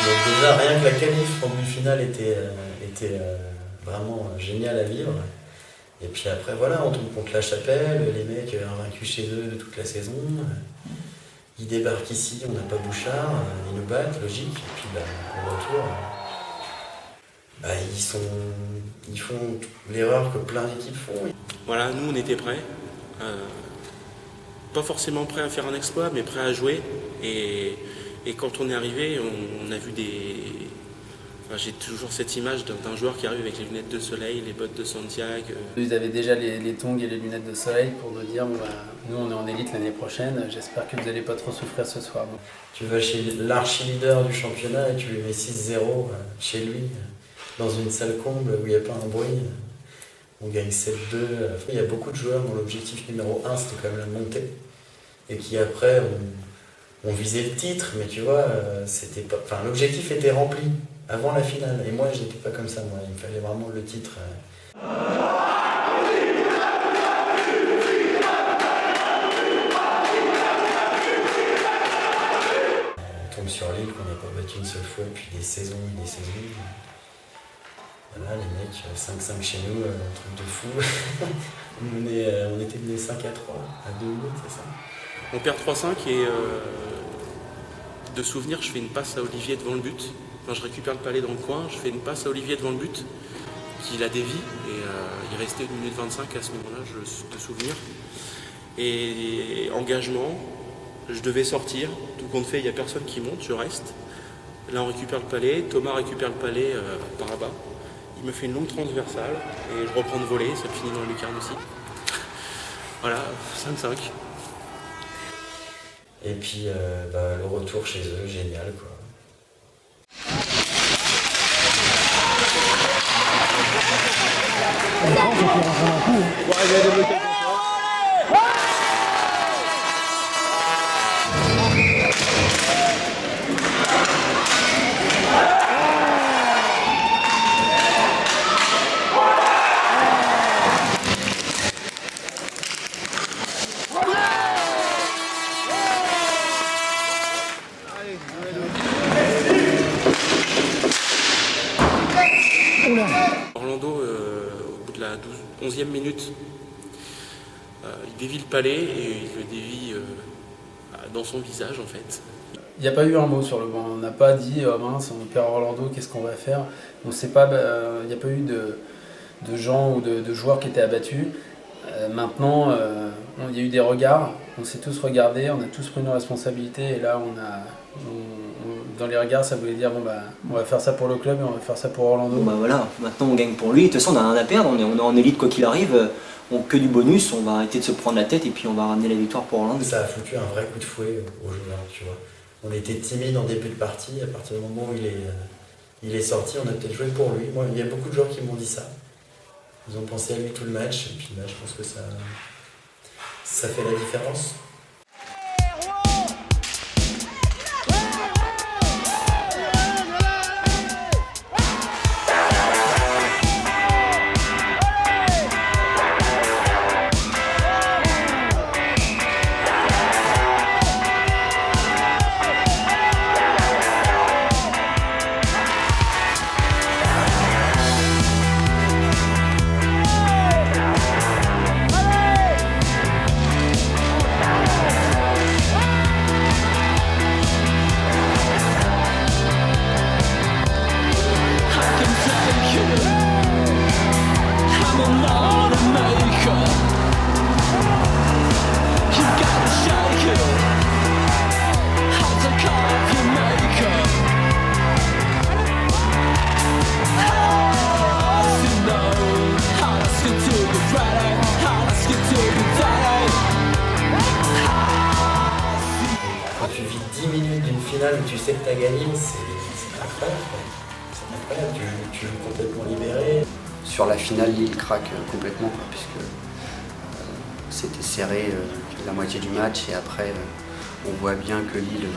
Donc déjà rien que la qualif en demi-finale était vraiment génial à vivre. Et puis après voilà, on tombe contre La Chapelle, les mecs invaincus chez eux de toute la saison. Ils débarquent ici, on n'a pas Bouchard, ils nous battent, logique. Et puis au retour, ils font l'erreur que plein d'équipes font. Voilà, nous on était prêts. Pas forcément prêts à faire un exploit, mais prêts à jouer. Et quand on est arrivé, on a vu des... Enfin, j'ai toujours cette image d'un joueur qui arrive avec les lunettes de soleil, les bottes de Santiago. Ils avaient déjà les tongs et les lunettes de soleil pour nous dire nous on est en élite l'année prochaine, j'espère que vous n'allez pas trop souffrir ce soir. Bon. Tu vas chez l'archi-leader du championnat et tu lui mets 6-0 chez lui, dans une salle comble où il n'y a pas un bruit. On gagne 7-2. Il y a beaucoup de joueurs dont l'objectif numéro 1 c'était quand même la montée. Et qui après ont visé le titre, mais tu vois, c'était pas... Enfin, l'objectif était rempli avant la finale. Et moi, je n'étais pas comme ça, moi. Il me fallait vraiment le titre. On tombe sur Lille qu'on n'a pas battu une seule fois depuis des saisons et des saisons. Voilà, les mecs, 5-5 chez nous, un truc de fou. On était menés 5-3, à 2 minutes, c'est ça. On perd 3-5 et de souvenir, je fais une passe à Olivier devant le but. Enfin, je récupère le palais dans le coin, je fais une passe à Olivier devant le but, qui la dévie. Et il restait 1 minute 25 à ce moment-là, de souvenir. Et engagement, je devais sortir. Tout compte fait, il n'y a personne qui monte, je reste. Là, on récupère le palais. Thomas récupère le palais par là-bas. Il me fait une longue transversale et je reprends de voler. Ça finit dans la lucarne aussi. Voilà, 5-5. Et puis le retour chez eux, génial quoi. bien. Orlando, au bout de la 11e minute, il dévie le palais et il le dévie dans son visage en fait. Il n'y a pas eu un mot sur le banc, on n'a pas dit oh mince, on perd Orlando, qu'est-ce qu'on va faire? On sait pas, il n'y a pas eu de gens ou de joueurs qui étaient abattus. Maintenant, il y a eu des regards, on s'est tous regardés, on a tous pris nos responsabilités et là dans les regards ça voulait dire bon bah on va faire ça pour le club et on va faire ça pour Orlando. Bon bah voilà, maintenant on gagne pour lui, de toute façon on n'a rien à perdre, on est en élite quoi qu'il arrive, que du bonus, on va arrêter de se prendre la tête et puis on va ramener la victoire pour Orlando. Ça a foutu un vrai coup de fouet aux joueurs, tu vois. On était timide en début de partie, à partir du moment où il est sorti, on a peut-être joué pour lui. Moi, il y a beaucoup de joueurs qui m'ont dit ça. Ils ont pensé à lui tout le match, et puis là, je pense que ça fait la différence. Quand tu vis 10 minutes d'une finale où tu sais que tu as gagné, c'est incroyable. C'est incroyable, tu joues complètement libéré. Sur la finale, Lille craque complètement, puisque c'était serré la moitié du match et après on voit bien que Lille,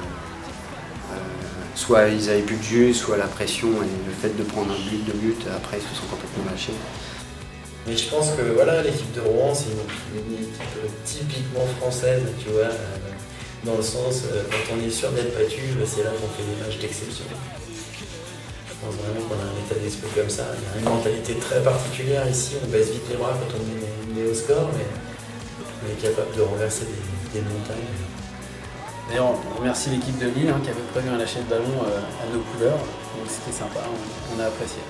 soit ils avaient plus de jus, soit la pression et le fait de prendre un but, deux buts, après ils se sont complètement lâchés. Mais je pense que voilà, l'équipe de Rouen, c'est une équipe typiquement française, tu vois, dans le sens, quand on est sûr d'être battu, c'est là qu'on fait des matchs d'exception. Je pense vraiment qu'on a un état d'esprit comme ça. Il y a une mentalité très particulière ici, on baisse vite les bras quand on est au score, mais on est capable de renverser des montagnes. D'ailleurs, on remercie l'équipe de Lille qui avait prévu un lâcher de ballon à nos couleurs, donc c'était sympa, on a apprécié.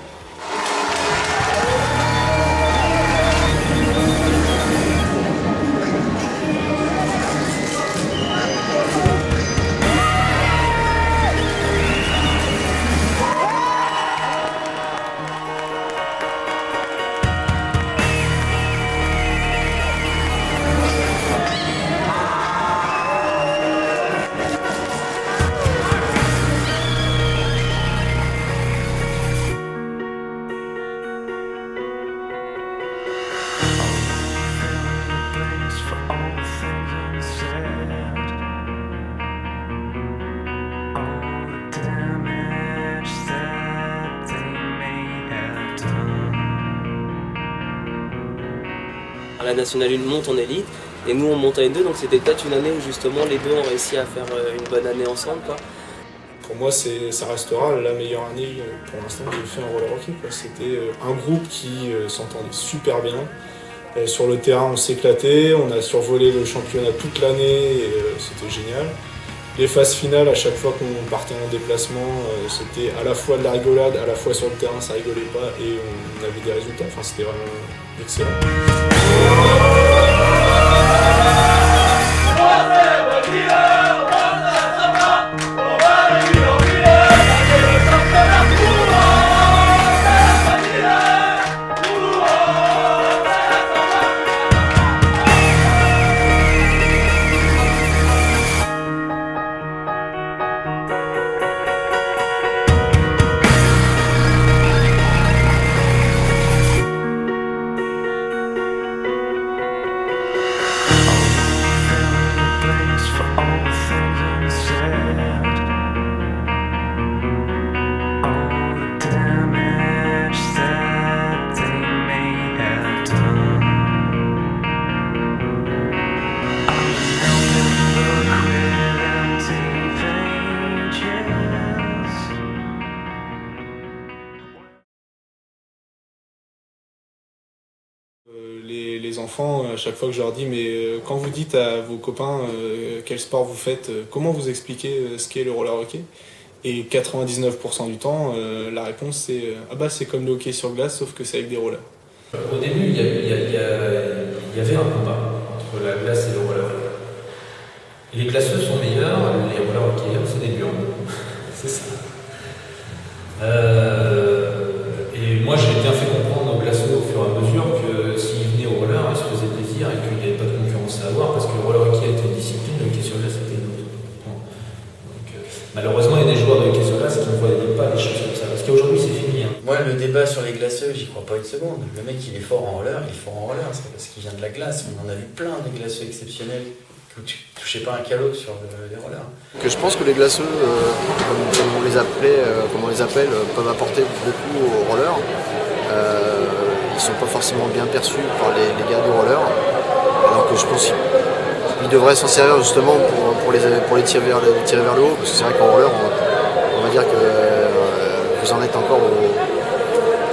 La Nationale 1 monte en élite et nous on monte à N2, donc c'était peut-être une année où justement les deux ont réussi à faire une bonne année ensemble, quoi. Pour moi, ça restera la meilleure année pour l'instant que j'ai fait en roller hockey. C'était un groupe qui s'entendait super bien. Sur le terrain, on s'éclatait, on a survolé le championnat toute l'année et c'était génial. Les phases finales, à chaque fois qu'on partait en déplacement, c'était à la fois de la rigolade, à la fois sur le terrain, ça rigolait pas et on avait des résultats. Enfin, c'était vraiment excellent. Les enfants, à chaque fois que je leur dis, mais quand vous dites à vos copains quel sport vous faites, comment vous expliquez ce qu'est le roller hockey? Et 99% du temps, la réponse c'est ah bah c'est comme le hockey sur glace sauf que c'est avec des rollers. Au début, il y avait un combat entre la glace et le roller. Et les glaceux sont meilleurs, les roller hockeyeurs c'est des burnes. C'est ça. Et moi j'ai bien fait comprendre aux glaceux au fur et à mesure que s'ils venaient au roller, ils se faisaient plaisir et qu'il n'y avait pas de concurrence à avoir parce que le roller hockey était une discipline, le hockey sur glace était une autre. Donc, malheureusement, il y a des joueurs de hockey sur glace qui ne voyaient pas les choses comme ça. Parce qu'aujourd'hui c'est fini. Hein. Moi, le débat sur les glaceux, j'y crois pas une seconde. Le mec, il est fort en roller, c'est parce qu'il vient de la glace. On en a vu plein de glaceux exceptionnels que tu touchais pas un calot sur les rollers. Que je pense que les glaceux, comme on les appelle, peuvent apporter beaucoup aux rollers. Ils sont pas forcément bien perçus par les gars du roller. Alors que je pense qu'ils devraient s'en servir justement pour les tirer vers le haut. Parce que c'est vrai qu'en roller, on va dire que vous en êtes encore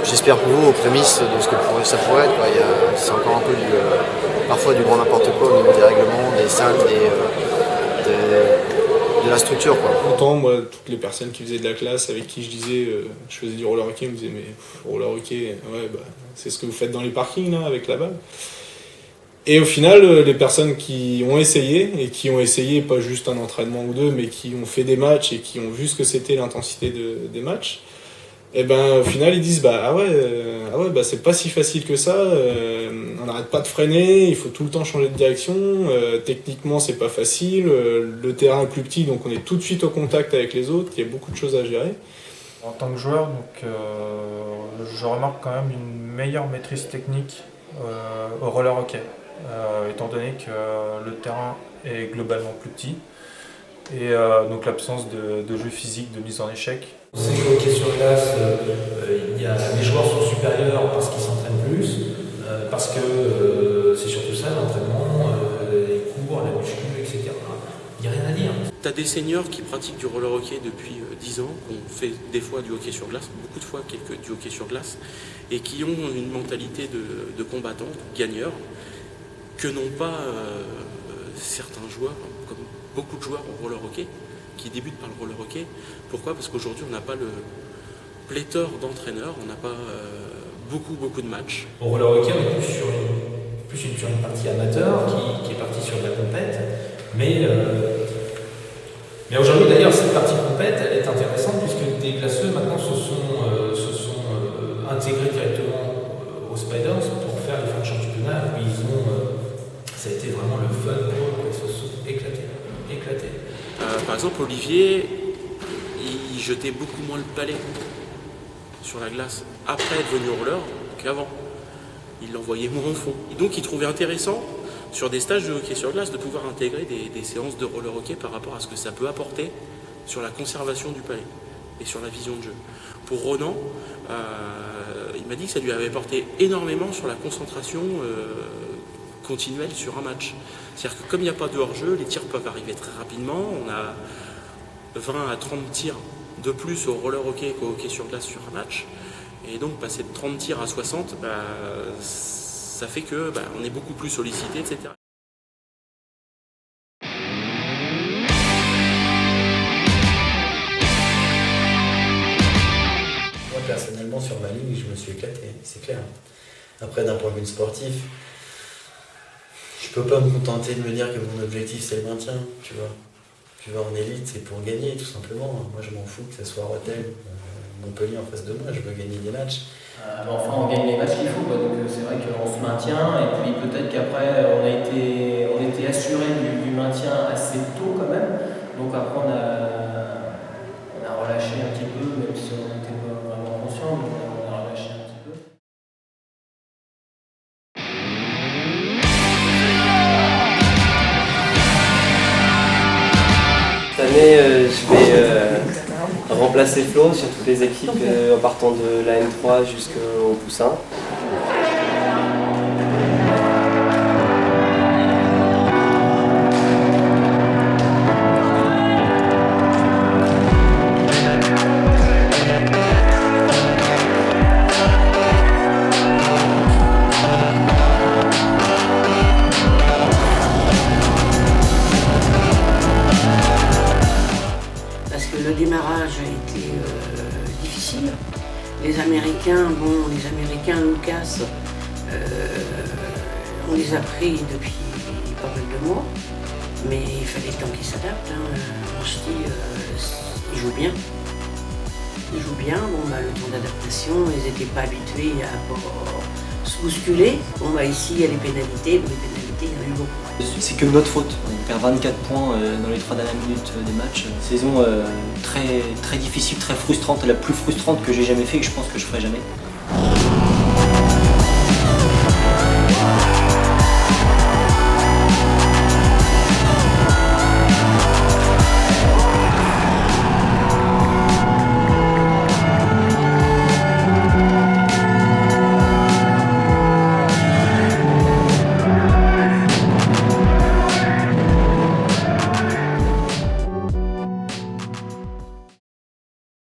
j'espère pour vous aux prémices de ce que ça pourrait être. C'est encore un peu parfois du grand n'importe quoi au niveau des règlements, des salles, de la structure. Pourtant, moi, toutes les personnes qui faisaient de la classe avec qui je disais je faisais du roller hockey, me disaient mais roller hockey, ouais, bah, c'est ce que vous faites dans les parkings là, avec la balle. Et au final, les personnes qui ont essayé, pas juste un entraînement ou deux, mais qui ont fait des matchs et qui ont vu ce que c'était l'intensité des matchs, et ben au final ils disent bah c'est pas si facile que ça, on n'arrête pas de freiner, il faut tout le temps changer de direction, techniquement c'est pas facile, le terrain est plus petit donc on est tout de suite au contact avec les autres, il y a beaucoup de choses à gérer. En tant que joueur, donc, je remarque quand même une meilleure maîtrise technique au roller hockey, étant donné que le terrain est globalement plus petit et donc l'absence de jeu physique, de mise en échec. On sait qu'au hockey sur glace, les joueurs sont supérieurs parce qu'ils s'entraînent plus, parce que c'est surtout ça l'entraînement, les cours, la muscu, etc. Il n'y a rien à dire. Tu as des seniors qui pratiquent du roller hockey depuis 10 ans, qui ont fait des fois du hockey sur glace, beaucoup de fois du hockey sur glace, et qui ont une mentalité de combattants, de gagneurs, que n'ont pas certains joueurs, comme beaucoup de joueurs au roller hockey, qui débutent par le roller hockey. Pourquoi? Parce qu'aujourd'hui, on n'a pas le pléthore d'entraîneurs, on n'a pas beaucoup de matchs. Au roller hockey, on est plus sur une partie amateur qui est partie sur de la compète. Mais aujourd'hui, d'ailleurs, cette partie compète, elle est intéressante puisque des glaceux, maintenant, se sont intégrés directement aux Spiders pour faire les fins de championnat où ça a été vraiment le fun pour eux, ils se sont éclatés. Par exemple, Olivier, il jetait beaucoup moins le palais sur la glace après être venu au roller qu'avant. Il l'envoyait moins au fond. Et donc, il trouvait intéressant, sur des stages de hockey sur glace, de pouvoir intégrer des séances de roller hockey par rapport à ce que ça peut apporter sur la conservation du palais et sur la vision de jeu. Pour Ronan, il m'a dit que ça lui avait apporté énormément sur la concentration continuelle sur un match. C'est-à-dire que comme il n'y a pas de hors-jeu, les tirs peuvent arriver très rapidement. On a 20 à 30 tirs de plus au roller hockey qu'au hockey sur glace sur un match. Et donc passer de 30 tirs à 60, ça fait que on est beaucoup plus sollicité, etc. Moi personnellement sur ma ligne, je me suis éclaté, c'est clair. Après d'un point de vue sportif, je peux pas me contenter de me dire que mon objectif c'est le maintien, tu vois. Tu vas en élite, c'est pour gagner tout simplement. Moi je m'en fous que ce soit Rethel, Montpellier en face de moi, je veux gagner des matchs. Enfin on gagne les matchs qu'il faut, quoi. Donc c'est vrai qu'on se maintient et puis peut-être qu'après on était assuré du maintien assez tôt quand même. Donc après on a relâché un petit peu, même si on n'était pas vraiment conscient, mais on a relâché un petit peu. Cette année, je vais remplacer Flo sur toutes les équipes en partant de la N3 jusqu'au Poussin. Saint-Lucas, on les a pris depuis pas mal de mois, mais il fallait le temps qu'ils s'adaptent. Angetil, ils jouent bien. Ils jouent bien, bon, bah, le temps d'adaptation, ils n'étaient pas habitués à se bousculer. Bon, bah, ici, il y a les pénalités, bon, les pénalités, il y en a eu beaucoup. C'est que notre faute. On perd 24 points dans les 3 dernières minutes des matchs. Saison très, très difficile, très frustrante, la plus frustrante que j'ai jamais fait et que je pense que je ferai jamais.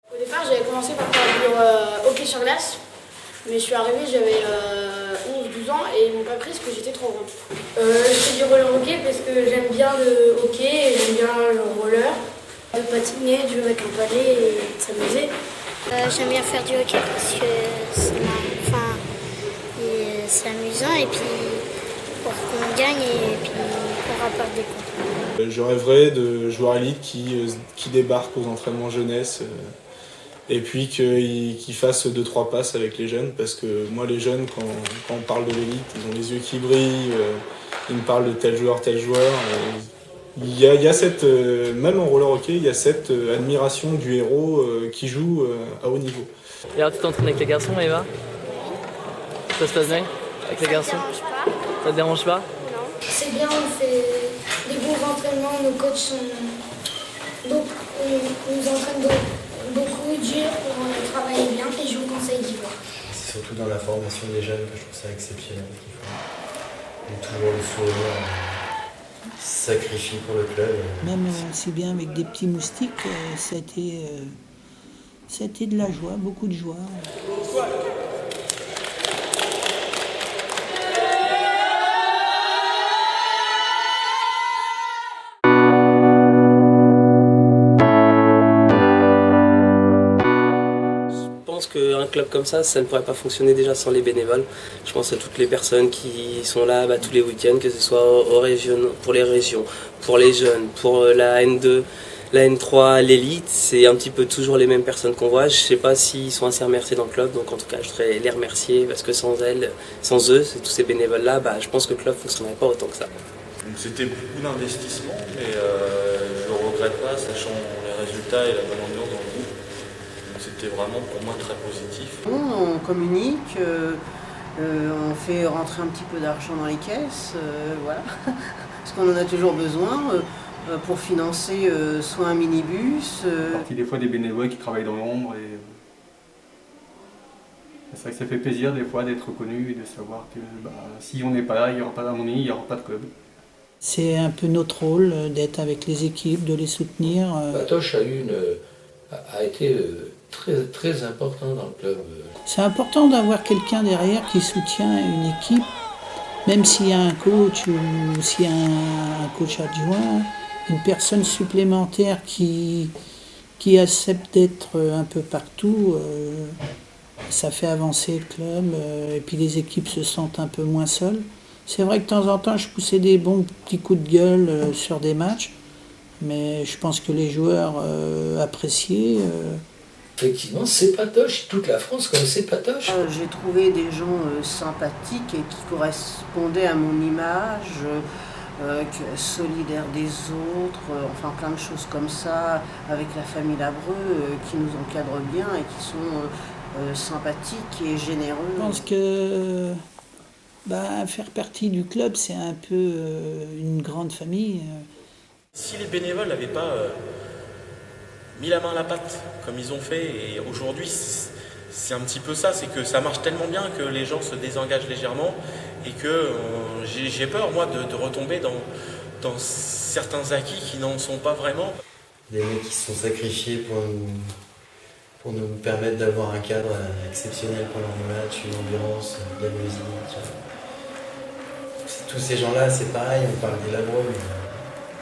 Au départ, j'avais commencé par faire du hockey sur glace, mais je suis arrivé, j'avais 11-12 ans et ils m'ont pas pris parce que j'étais trop grande. Je fais du roller hockey parce que j'aime bien le hockey et j'aime bien le roller. De patiner, de jouer avec un balai et de s'amuser. J'aime bien faire du hockey parce que c'est amusant et puis pour qu'on gagne et puis qu'on rapporte des points. Je rêverais de joueurs élites qui débarquent aux entraînements jeunesse et puis qu'ils fassent 2-3 passes avec les jeunes, parce que moi les jeunes, quand on parle de l'élite, ils ont les yeux qui brillent, ils me parlent de tel joueur. Il y a cette, même en roller hockey, il y a cette admiration du héros qui joue à haut niveau. Et alors tu t'entraînes avec les garçons, Eva? Ça se passe bien avec les garçons? Ça te dérange pas? Non. C'est bien, on fait des bons entraînements, nos coachs nous entraînent beaucoup dur pour travailler bien et je vous conseille d'y voir. C'est surtout dans la formation des jeunes que je trouve ça exceptionnel. Ils font toujours le sourire, sacrifient pour le club. Même si bien avec des petits moustiques, ça a été de la joie, beaucoup de joie. Je pense qu'un club comme ça ne pourrait pas fonctionner déjà sans les bénévoles. Je pense à toutes les personnes qui sont là tous les week-ends, que ce soit pour les régions, pour les jeunes, pour la N2, la N3, l'élite. C'est un petit peu toujours les mêmes personnes qu'on voit. Je ne sais pas s'ils sont assez remerciés dans le club, donc en tout cas je voudrais les remercier parce que sans eux, tous ces bénévoles-là, je pense que le club ne fonctionnerait pas autant que ça. C'était beaucoup d'investissement, mais je ne le regrette pas, sachant les résultats et la bonne ambiance dans le groupe. C'était vraiment pour moi très positif. On communique, on fait rentrer un petit peu d'argent dans les caisses, voilà, parce qu'on en a toujours besoin pour financer soit un minibus. Partie des fois des bénévoles qui travaillent dans l'ombre et c'est vrai que ça fait plaisir des fois d'être reconnu et de savoir que si on n'est pas là, il n'y aura pas d'harmonie, il n'y aura pas de club. C'est un peu notre rôle d'être avec les équipes, de les soutenir. Patoche a été très, très important dans le club. C'est important d'avoir quelqu'un derrière qui soutient une équipe, même s'il y a un coach ou s'il y a un coach adjoint, une personne supplémentaire qui accepte d'être un peu partout, ça fait avancer le club et puis les équipes se sentent un peu moins seules. C'est vrai que de temps en temps je poussais des bons petits coups de gueule sur des matchs, mais je pense que les joueurs appréciaient. Effectivement, c'est Patoche, toute la France connaissait Patoche. J'ai trouvé des gens sympathiques et qui correspondaient à mon image, solidaires des autres, enfin plein de choses comme ça, avec la famille Labreux, qui nous encadrent bien et qui sont sympathiques et généreux. Je pense que faire partie du club, c'est un peu une grande famille. Si les bénévoles n'avaient pas mis la main à la pâte comme ils ont fait, et aujourd'hui c'est un petit peu ça, c'est que ça marche tellement bien que les gens se désengagent légèrement et que j'ai peur moi de retomber dans certains acquis qui n'en sont pas vraiment. Des mecs qui se sont sacrifiés pour nous permettre d'avoir un cadre exceptionnel pendant le match, une ambiance, de la musique. Tous ces gens-là, c'est pareil, on parle des Labreux, mais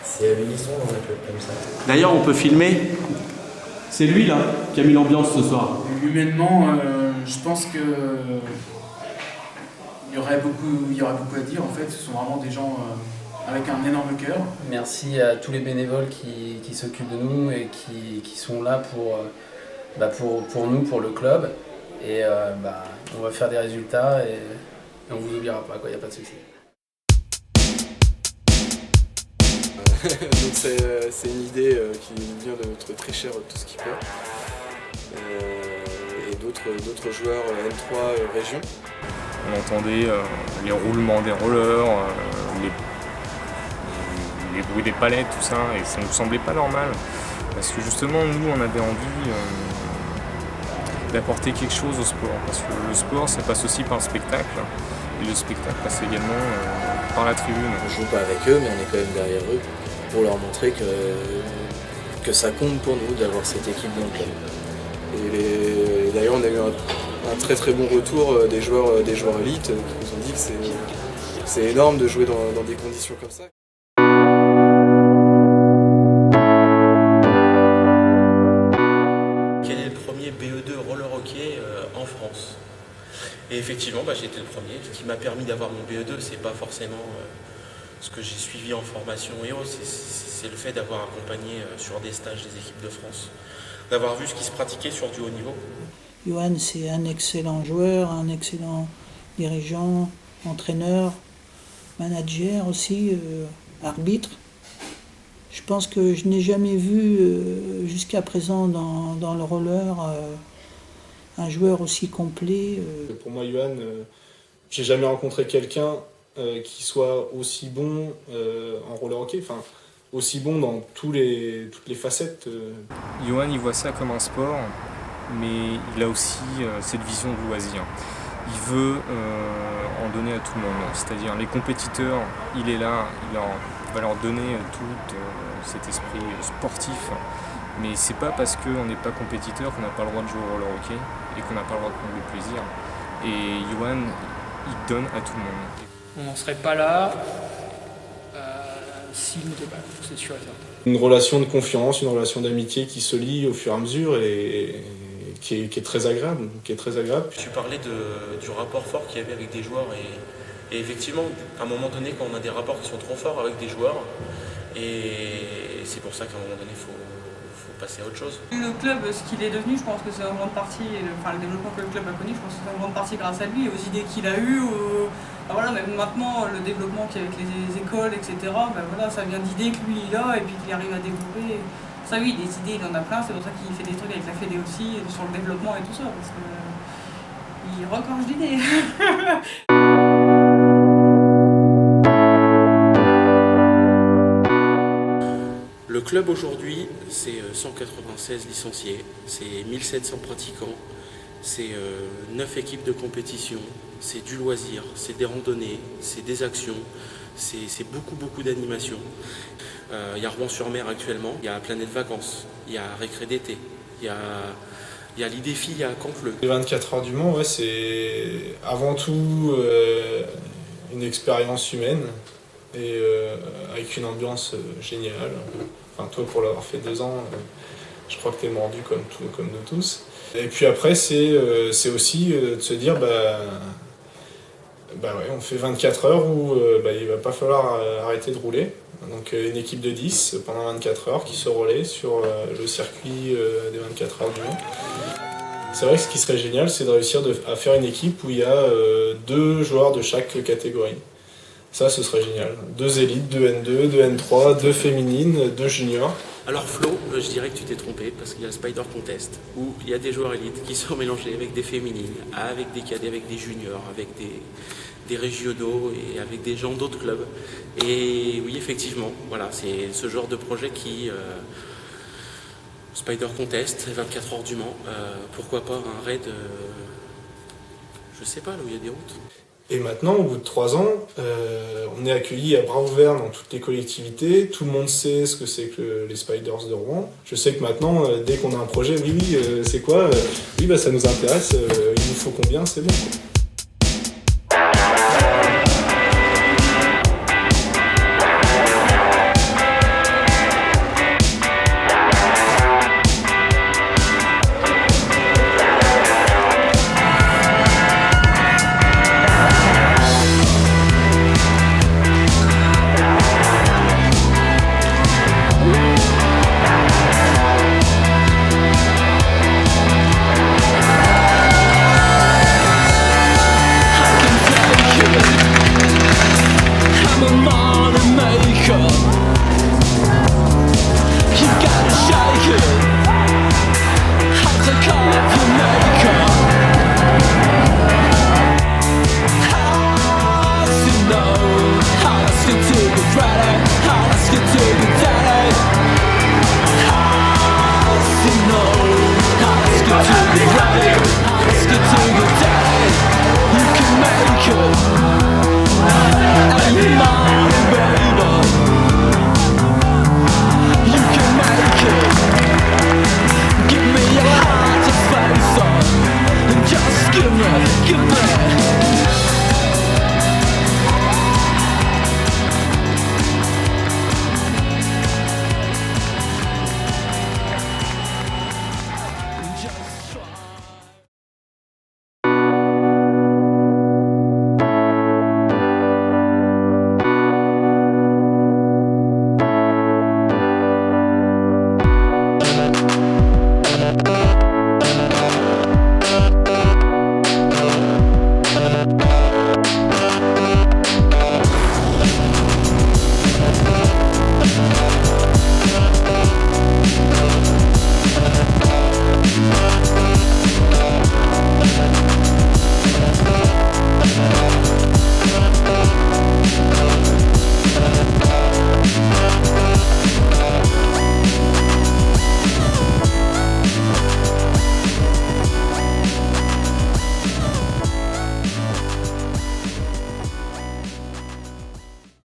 c'est à l'unisson dans un club comme ça. D'ailleurs, on peut filmer. C'est lui là qui a mis l'ambiance ce soir. Humainement, je pense que y aurait beaucoup à dire en fait. Ce sont vraiment des gens avec un énorme cœur. Merci à tous les bénévoles qui s'occupent de nous et qui sont là pour nous, pour le club. Et on va faire des résultats et on vous oubliera pas, il n'y a pas de souci. Donc c'est une idée qui vient de notre très cher Tout Skipper et d'autres joueurs N3 région. On entendait les roulements des rollers, les bruits des palettes, tout ça, et ça nous semblait pas normal. Parce que justement, nous, on avait envie d'apporter quelque chose au sport. Parce que le sport, ça passe aussi par le spectacle. Et le spectacle passe également par la tribune. On joue pas avec eux, mais on est quand même derrière eux pour leur montrer que ça compte pour nous d'avoir cette équipe dans le club. Et d'ailleurs, on a eu un très très bon retour des joueurs élites qui nous ont dit que c'est énorme de jouer dans des conditions comme ça. Quel est le premier BE2 roller hockey en France? Et effectivement, j'ai été le premier. Ce qui m'a permis d'avoir mon BE2, c'est pas forcément ce que j'ai suivi en formation et autres, c'est le fait d'avoir accompagné sur des stages des équipes de France, d'avoir vu ce qui se pratiquait sur du haut niveau. Johan, c'est un excellent joueur, un excellent dirigeant, entraîneur, manager aussi, arbitre. Je pense que je n'ai jamais vu jusqu'à présent dans le roller un joueur aussi complet. Pour moi, Johan, j'ai jamais rencontré quelqu'un qui soit aussi bon en roller hockey, aussi bon dans toutes les facettes. Johan, il voit ça comme un sport, mais il a aussi cette vision de loisir. Il veut en donner à tout le monde, c'est-à-dire les compétiteurs, il est là, il va leur donner tout cet esprit sportif. Mais c'est pas parce qu'on n'est pas compétiteur qu'on n'a pas le droit de jouer au roller hockey et qu'on n'a pas le droit de prendre du plaisir. Et Johan, il donne à tout le monde. On n'en serait pas là s'il n'était pas là, c'est sûr et certain. Une relation de confiance, une relation d'amitié qui se lie au fur et à mesure et qui est très agréable. Tu parlais du rapport fort qu'il y avait avec des joueurs et effectivement, à un moment donné, quand on a des rapports qui sont trop forts avec des joueurs, et c'est pour ça qu'à un moment donné, il faut passer à autre chose. Le club, ce qu'il est devenu, je pense que c'est en grande partie, le développement que le club a connu, je pense que c'est en grande partie grâce à lui, aux idées qu'il a eues, même maintenant, le développement qu'il y a avec les écoles, etc., ça vient d'idées que lui il a et puis qu'il arrive à développer. Ça oui, des idées, il en a plein, c'est pour ça qu'il fait des trucs avec la Fédé aussi, sur le développement et tout ça, parce qu'il regorge d'idées. Le club aujourd'hui, c'est 196 licenciés, c'est 1700 pratiquants, c'est 9 équipes de compétition, c'est du loisir, c'est des randonnées, c'est des actions, c'est beaucoup d'animations. Il y a Rouen-sur-Mer actuellement, il y a Planète Vacances, il y a Récré d'été, il y a l'Idéfi à Canteleu. Les 24 heures du Mans, c'est avant tout une expérience humaine et avec une ambiance géniale. Toi, pour l'avoir fait 2 ans, je crois que t'es mordu comme nous tous. Et puis après, c'est aussi de se dire, on fait 24 heures où il va pas falloir arrêter de rouler. Donc une équipe de 10 pendant 24 heures qui se relaie sur le circuit des 24 heures du Mans. C'est vrai que ce qui serait génial, c'est de réussir à faire une équipe où il y a 2 joueurs de chaque catégorie. Ça, ce serait génial. 2 élites, 2 N2, 2 N3, 2 féminines, 2 juniors. Alors Flo, je dirais que tu t'es trompé parce qu'il y a le Spider Contest où il y a des joueurs élites qui sont mélangés avec des féminines, avec des cadets, avec des juniors, avec des régionaux et avec des gens d'autres clubs. Et oui, effectivement, voilà, c'est ce genre de projet qui... Spider Contest, 24 heures du Mans, pourquoi pas un raid, je sais pas, là où il y a des routes. Et maintenant, au bout de 3 ans, on est accueillis à bras ouverts dans toutes les collectivités. Tout le monde sait ce que c'est que les Spiders de Rouen. Je sais que maintenant, dès qu'on a un projet, c'est quoi ? Ça nous intéresse, il nous faut combien, c'est bon.